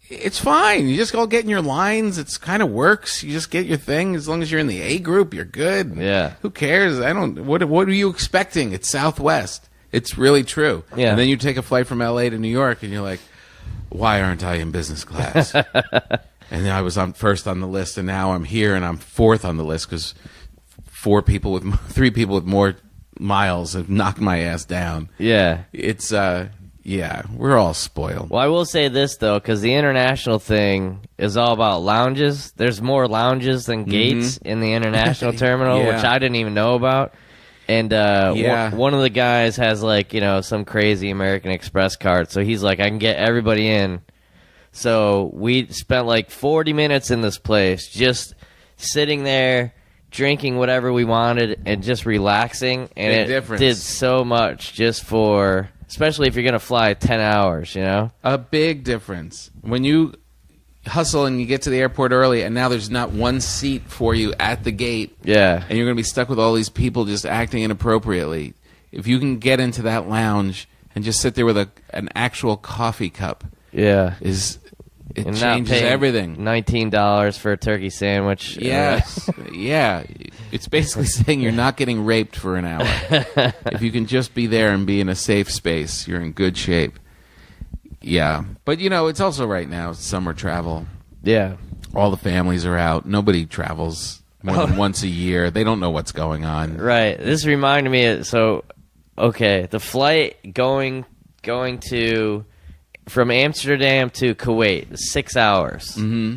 it's fine. You just go get in your lines. It's kind of works. You just get your thing. As long as you're in the A group, you're good. Yeah. Who cares? What are you expecting? It's Southwest. It's really true. Yeah. And then you take a flight from LA to New York, and you're like, why aren't I in business class? And I was first on the list, and now I'm here, and I'm fourth on the list because 3 people with more miles have knocked my ass down. Yeah. It's we're all spoiled. Well, I will say this, though, because the international thing is all about lounges. There's more lounges than gates in the international terminal, which I didn't even know about. And one of the guys has, like, some crazy American Express card. So he's like, I can get everybody in. So we spent, like, 40 minutes in this place just sitting there, drinking whatever we wanted, and just relaxing. And Big difference. Did so much just for, especially if you're going to fly 10 hours, A big difference. When you hustle and you get to the airport early, and now there's not one seat for you at the gate. Yeah. And you're going to be stuck with all these people just acting inappropriately. If you can get into that lounge and just sit there with an actual coffee cup, it and changes everything. $19 for a turkey sandwich. Yes. Yeah. It's basically saying you're not getting raped for an hour. If you can just be there and be in a safe space, you're in good shape. Yeah. But, it's also right now, summer travel. Yeah. All the families are out. Nobody travels more than once a year. They don't know what's going on. Right. This reminded me the flight going from Amsterdam to Kuwait, 6 hours. Mm-hmm.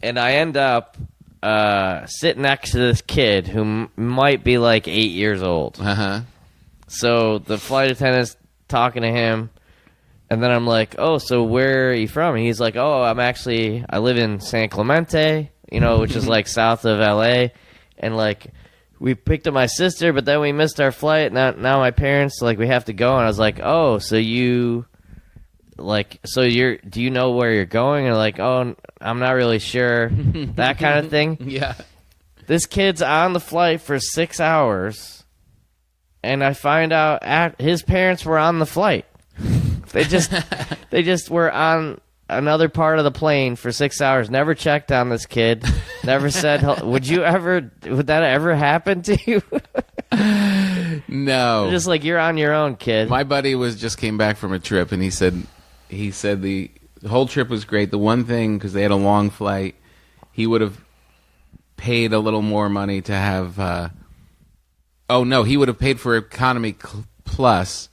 And I end up sitting next to this kid who might be like 8 years old. Uh-huh. So the flight attendant's talking to him, and then I'm like, oh, so where are you from? And he's like, oh, I live in San Clemente, which is like south of L.A., and like we picked up my sister, but then we missed our flight. Now my parents, like, we have to go. And I was like, oh, so do you know where you're going? And like, oh, I'm not really sure. That kind of thing. Yeah. This kid's on the flight for 6 hours, and I find out his parents were on the flight. They just were on another part of the plane for 6 hours. Never checked on this kid. Never said, would that ever happen to you? No. Just like, you're on your own, kid. My buddy just came back from a trip, and he said the whole trip was great. The one thing, because they had a long flight, he would have paid a little more money to have. He would have paid for economy plus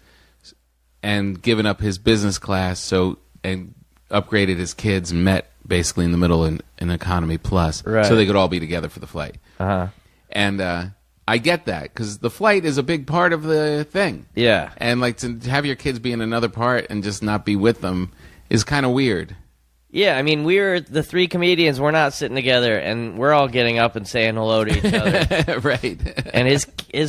and given up his business class, and upgraded his kids and met basically in the middle in economy plus, right, so they could all be together for the flight. Uh-huh. And I get that, because the flight is a big part of the thing. Yeah. And like to have your kids be in another part and just not be with them is kind of weird. Yeah, I mean, we're the three comedians. We're not sitting together, and we're all getting up and saying hello to each other. Right. And his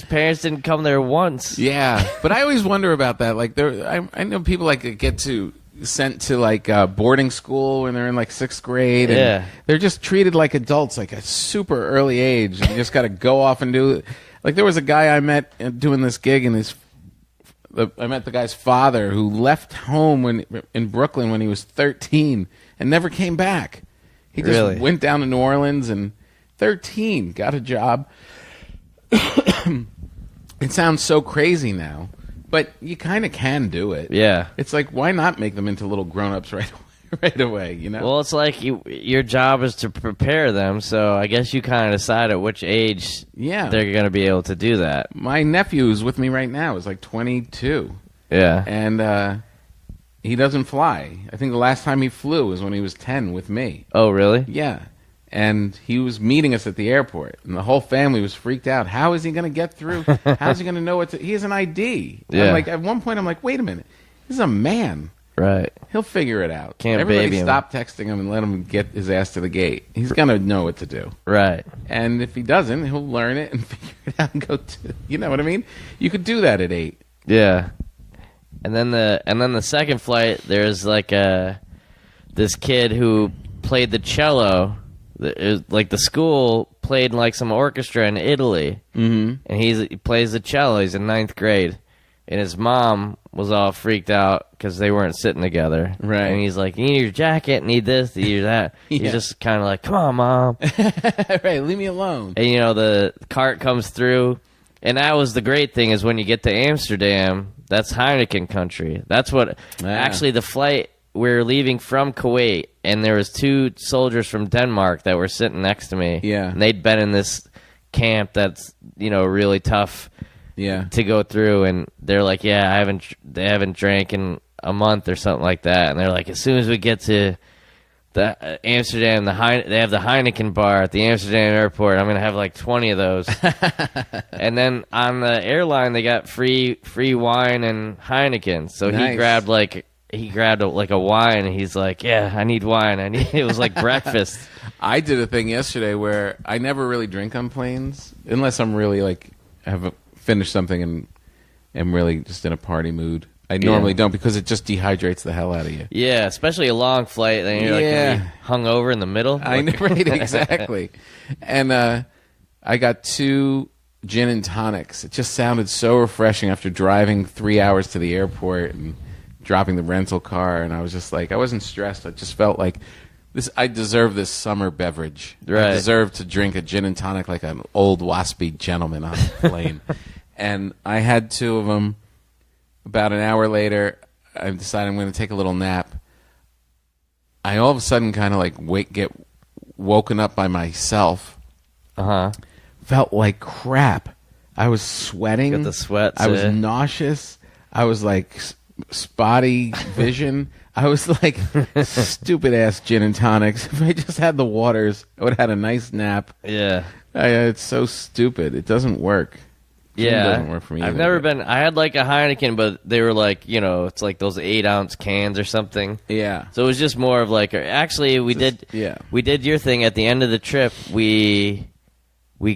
parents didn't come there once. Yeah, but I always wonder about that. Like, I know people like get sent to like boarding school when they're in like 6th grade. And yeah. They're just treated like adults, like a super early age. And you just got to go off and do. Like, there was a guy I met doing this gig, and I met the guy's father who left home in Brooklyn when he was 13 and never came back. He just really went down to New Orleans, and 13 got a job. It sounds so crazy now, but you kind of can do it. Yeah. It's like, why not make them into little grown-ups right away, Well, it's like your job is to prepare them, so I guess you kind of decide at which age they're going to be able to do that. My nephew who's with me right now is like 22. Yeah. And he doesn't fly. I think the last time he flew was when he was 10 with me. Oh, really? Yeah. And he was meeting us at the airport, and the whole family was freaked out. How is he going to get through? How's he going to know he has an ID. Yeah. I'm like, at one point, I'm like, wait a minute. This is a man. Right. He'll figure it out. Can't Everybody baby him. stop texting him and let him get his ass to the gate. He's going to know what to do. Right. And if he doesn't, he'll learn it and figure it out and go to, you know what I mean? You could do that at 8. Yeah. And then the second flight, there's like this kid who played the cello. Like, the school played like some orchestra in Italy, and he plays the cello. He's in 9th grade, and his mom was all freaked out because they weren't sitting together. Right. And he's like, "You need your jacket, need this, need that." Yeah. He's just kind of like, "Come on, Mom." Right, leave me alone. And the cart comes through, and that was the great thing, is when you get to Amsterdam, that's Heineken country. That's what actually the flight. We're leaving from Kuwait, and there was 2 soldiers from Denmark that were sitting next to me. Yeah. And they'd been in this camp that's, really tough to go through, and they're like, yeah, they haven't drank in a month or something like that. And they're like, as soon as we get to the Amsterdam, they have the Heineken bar at the Amsterdam airport. I'm going to have like 20 of those. And then on the airline, they got free wine and Heineken. So nice. He grabbed a wine, and he's like, yeah, I need wine. It was like breakfast. I did a thing yesterday where I never really drink on planes unless I'm really like have finished something and am really just in a party mood. I normally don't, because it just dehydrates the hell out of you. Yeah, especially a long flight. Then you're like hung over in the middle. I know, right? Exactly. And I got 2 gin and tonics. It just sounded so refreshing after driving 3 hours to the airport and dropping the rental car, and I was just like, I wasn't stressed. I just felt like I deserve this summer beverage. Right. I deserve to drink a gin and tonic like an old waspy gentleman on a plane. And I had 2 of them. About an hour later, I decided I'm going to take a little nap. I all of a sudden kind of like get woken up by myself. Felt like crap. I was sweating. Got the sweats. I was nauseous. I was like spotty vision. I was like, stupid ass gin and tonics. If I just had the waters, I would have had a nice nap. Yeah. It's so stupid. It doesn't work. Gin doesn't work for me. I've never been. I had like a Heineken, but they were like, it's like those 8-ounce cans or something. Yeah. So it was just more of like. Actually, we did your thing at the end of the trip. We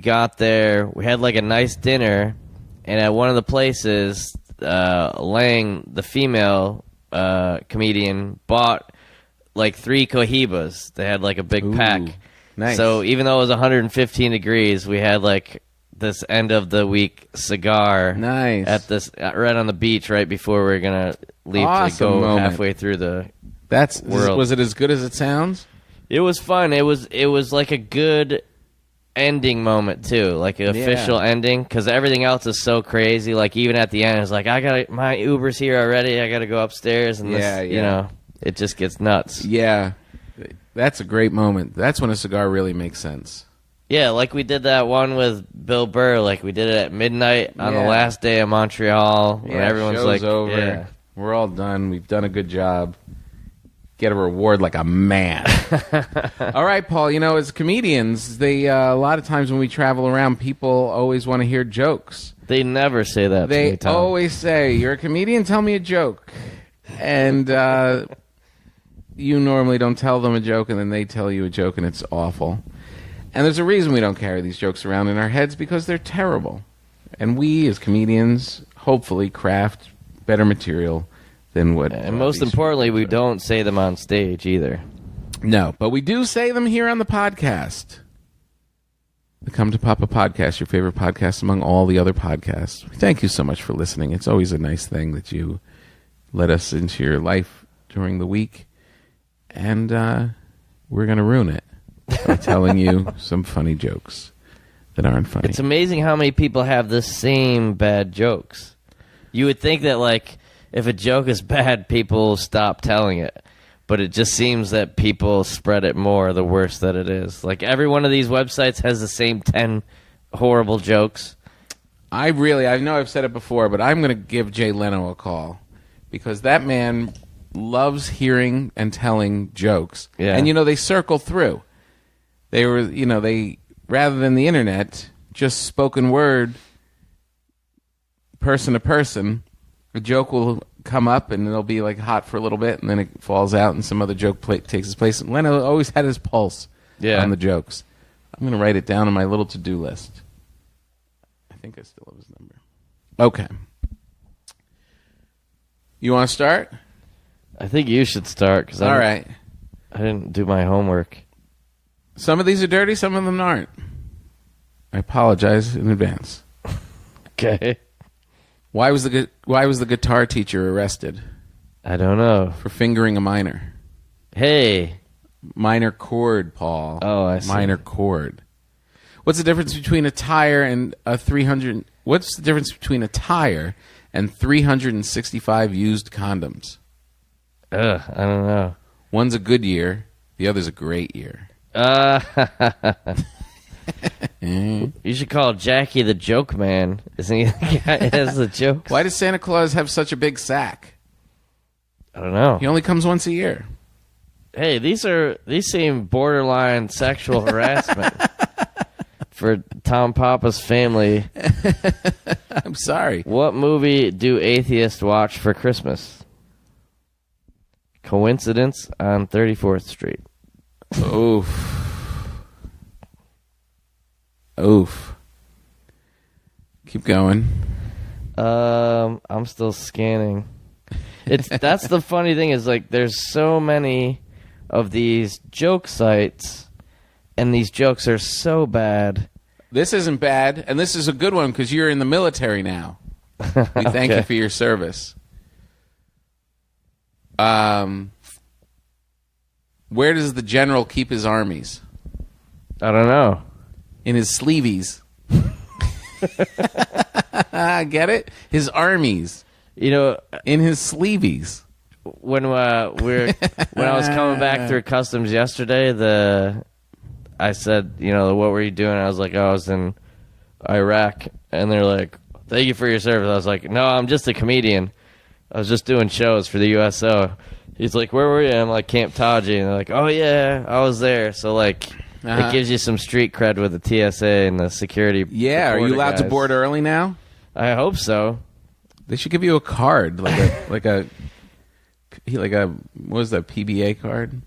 got there. We had like a nice dinner, and at one of the places, Lang, the female comedian, bought like 3 Cohibas. They had like a big pack. Nice. So even though it was 115 degrees, we had like this end of the week cigar. Nice. At this right on the beach right before we were gonna leave to go halfway through the world. Was it as good as it sounds? It was fun. It was like a good ending moment too, like an official ending, because everything else is so crazy. Like even at the end, it's like my Uber's here already. I gotta go upstairs, and it just gets nuts. Yeah. That's a great moment. That's when a cigar really makes sense. Yeah, like we did that one with Bill Burr. Like we did it at midnight on the last day of Montreal. When everyone's show's like, over. Yeah. We're all done. We've done a good job. Get a reward like a man. All right, Paul. As comedians, they a lot of times when we travel around, people always want to hear jokes. They never say that to me, They Tom. always say, "You're a comedian. Tell me a joke." And you normally don't tell them a joke, and then they tell you a joke, and it's awful. And there's a reason we don't carry these jokes around in our heads, because they're terrible. And we, as comedians, hopefully craft better material than what... And most importantly, we don't say them on stage either. No, but we do say them here on the podcast. The Come to Papa podcast, your favorite podcast among all the other podcasts. Thank you so much for listening. It's always a nice thing that you let us into your life during the week. And we're going to ruin it by telling you some funny jokes that aren't funny. It's amazing how many people have the same bad jokes. You would think that, like, if a joke is bad, people stop telling it. But it just seems that people spread it more the worse that it is. Like, every one of these websites has the same 10 horrible jokes. I know I've said it before, but I'm going to give Jay Leno a call. Because that man loves hearing and telling jokes. Yeah. And, they circle through. They were, they, rather than the internet, just spoken word, person to person, a joke will come up and it'll be like hot for a little bit, and then it falls out and some other joke takes its place. And Leno always had his pulse on the jokes. I'm going to write it down on my little to-do list. I think I still have his number. Okay. You want to start? I think you should start. Cause All right. I didn't do my homework. Some of these are dirty, some of them aren't. I apologize in advance. Okay. Why was the guitar teacher arrested? I don't know. For fingering a minor. Hey. Minor chord, Paul. Oh, I see. Minor chord. What's the difference between a tire and a 300... What's the difference between a tire and 365 used condoms? I don't know. One's a good year, the other's a great year. You should call Jackie the joke man. Isn't he the guy that has the jokes? Why does Santa Claus have such a big sack? I don't know. He only comes once a year. Hey, these seem borderline sexual harassment for Tom Papa's family. I'm sorry. What movie do atheists watch for Christmas? Coincidence on 34th Street. Oof. Oof. Keep going. I'm still scanning. That's the funny thing is, like, there's so many of these joke sites, and these jokes are so bad. This isn't bad, and this is a good one because you're in the military now. We thank you for your service. Where does the general keep his armies? I don't know. In his sleeveys. Get it? His armies. In his sleeveys. When I was coming back through customs yesterday, I said, what were you doing? I was like, I was in Iraq, and they're like, thank you for your service. I was like, no, I'm just a comedian. I was just doing shows for the USO. He's like, where were you? I'm like, Camp Taji. And they're like, oh, yeah, I was there. So, like, it gives you some street cred with the TSA and the security. Yeah, are you allowed to board early now? I hope so. They should give you a card, like a what was that, PBA card?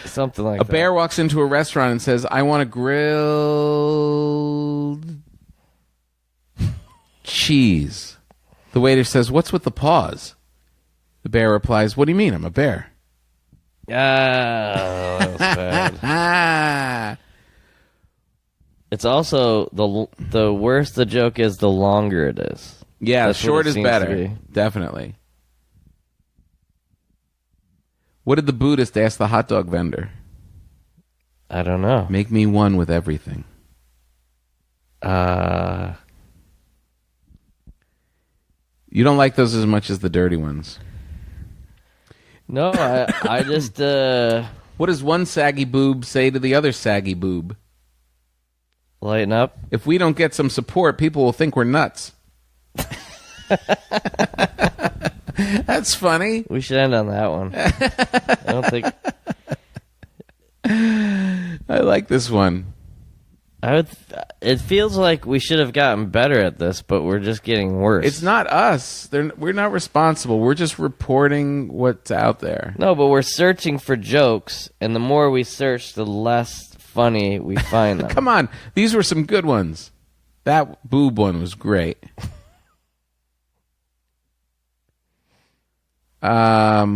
Something like that. A bear walks into a restaurant and says, I want a grilled cheese. The waiter says, what's with the pause? The bear replies, what do you mean? I'm a bear. That was bad. It's also the worse the joke is, the longer it is. Yeah, short is better. Definitely. What did the Buddhist ask the hot dog vendor? I don't know. Make me one with everything. You don't like those as much as the dirty ones. No, I just... What does one saggy boob say to the other saggy boob? Lighten up. If we don't get some support, people will think we're nuts. That's funny. We should end on that one. I don't think... I like this one. It feels like we should have gotten better at this, but we're just getting worse. It's not us. We're not responsible. We're just reporting what's out there. No, but we're searching for jokes, and the more we search, the less funny we find them. Come on. These were some good ones. That boob one was great. Let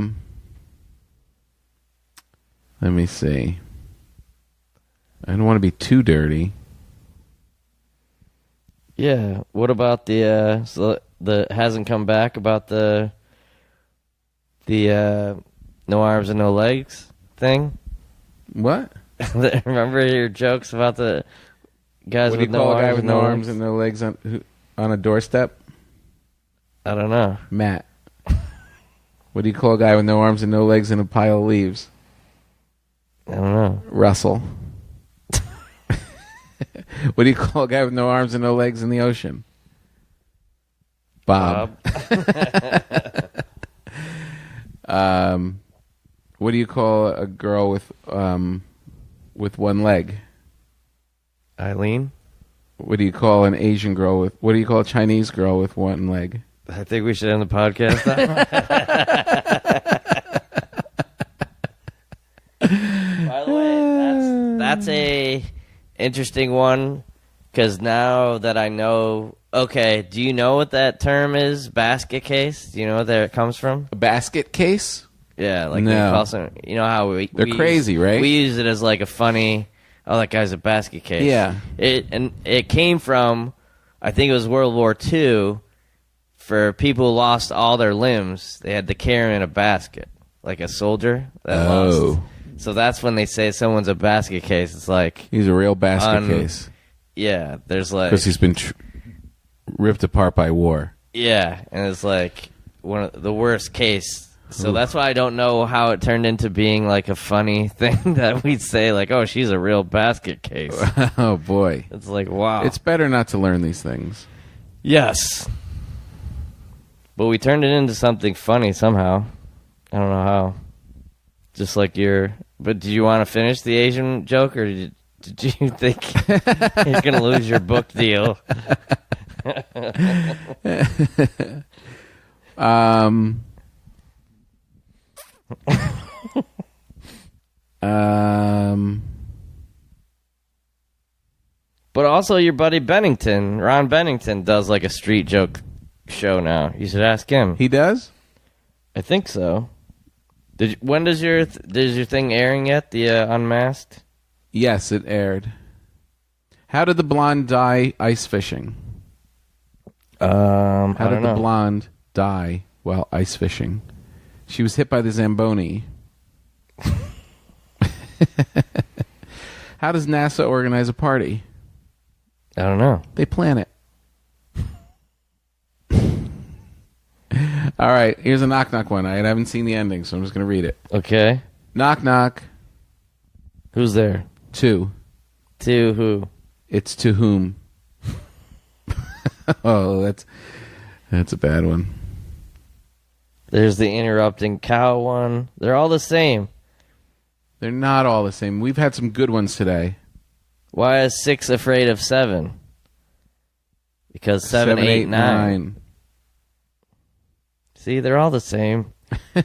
me see. I don't want to be too dirty. Yeah. What about the hasn't come back about the no arms and no legs thing? What? Remember your jokes about the guys what with do you no call a guy arms with no arms and no legs on a doorstep? I don't know. Matt. What do you call a guy with no arms and no legs in a pile of leaves? I don't know. Russell. What do you call a guy with no arms and no legs in the ocean? Bob. What do you call a girl with one leg? Eileen. What do you call an Asian girl with? What do you call a Chinese girl with one leg? I think we should end the podcast now. By the way, that's a interesting one, because now that I know... Okay, do you know what that term is? Basket case? Do you know where it comes from? A basket case? Yeah, like no. You know how they're crazy, right? We use it as like a funny... Oh, that guy's a basket case. Yeah. It came from, I think it was World War II. For people who lost all their limbs, they had to carry them in a basket, like a soldier that lost. So that's when they say someone's a basket case. It's like... He's a real basket case. Yeah, there's like... Because he's been ripped apart by war. Yeah, and it's like one of the worst case. So that's why I don't know how it turned into being like a funny thing that we'd say, like, oh, she's a real basket case. Oh, boy. It's like, wow. It's better not to learn these things. Yes. But we turned it into something funny somehow. I don't know how. Just like But do you want to finish the Asian joke, or did you think you're going to lose your book deal? But also your buddy Bennington, Ron Bennington, does like a street joke show now. You should ask him. He does? I think so. When does your thing airing yet? The Unmasked? Yes, it aired. How did the blonde die ice fishing? How did the blonde die while ice fishing? She was hit by the Zamboni. How does NASA organize a party? I don't know. They plan it. All right, here's a knock-knock one. I haven't seen the ending, so I'm just going to read it. Okay. Knock-knock. Who's there? To. To who? It's to whom. Oh, that's a bad one. There's the interrupting cow one. They're all the same. They're not all the same. We've had some good ones today. Why is 6 afraid of 7? Because 7, 8, 9. See, they're all the same. I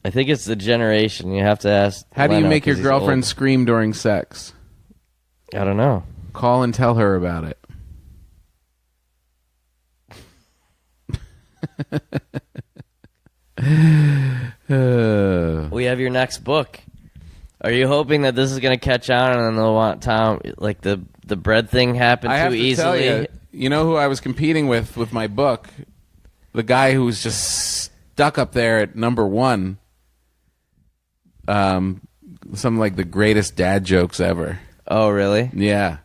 think it's the generation. You have to ask. How do you Leno, make your 'cause he's girlfriend old. scream during sex? I don't know. Call and tell her about it. We have your next book. Are you hoping that this is going to catch on and then they'll want Tom, like the bread thing happened I too have to easily? tell you know who I was competing with my book? The guy who was just stuck up there at number 1. Some like the greatest dad jokes ever. Oh, really? Yeah.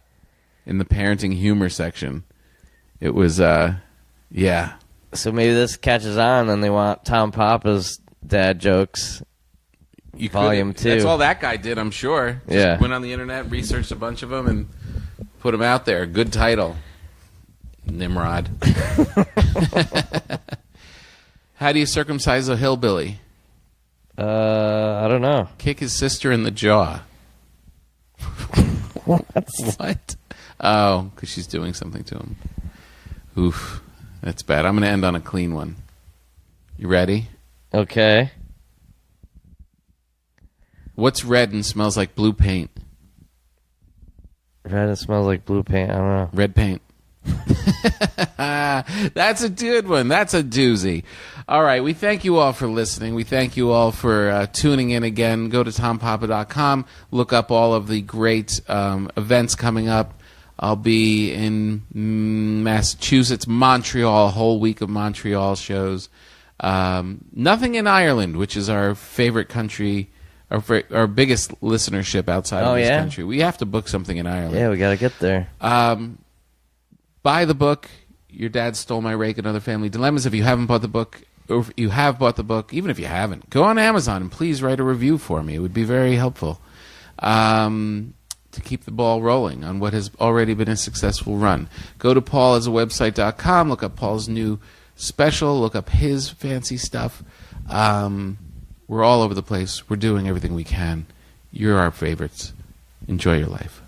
In the parenting humor section. It was, yeah. So maybe this catches on and they want Tom Papa's dad jokes. You Volume 2. That's all that guy did, I'm sure. Just Yeah. went on the internet, researched a bunch of them, and put them out there. Good title. Nimrod. How do you circumcise a hillbilly? I don't know. Kick his sister in the jaw. What? Oh, because she's doing something to him. Oof. That's bad. I'm going to end on a clean one. You ready? Okay. What's red and smells like blue paint? Red and smells like blue paint. I don't know. Red paint. That's a good one. That's a doozy. All right. We thank you all for listening. We thank you all for tuning in again. Go to tompapa.com. Look up all of the great events coming up. I'll be in Massachusetts, Montreal, a whole week of Montreal shows. Nothing in Ireland, which is our favorite country, our biggest listenership outside of this country. We have to book something in Ireland. Yeah, we got to get there. Buy the book, Your Dad Stole My Rake and Other Family Dilemmas. If you haven't bought the book, or if you have bought the book, even if you haven't, go on Amazon and please write a review for me. It would be very helpful to keep the ball rolling on what has already been a successful run. Go to paulasawebsite.com, look up Paul's new special, look up his fancy stuff. We're all over the place. We're doing everything we can. You're our favorites. Enjoy your life.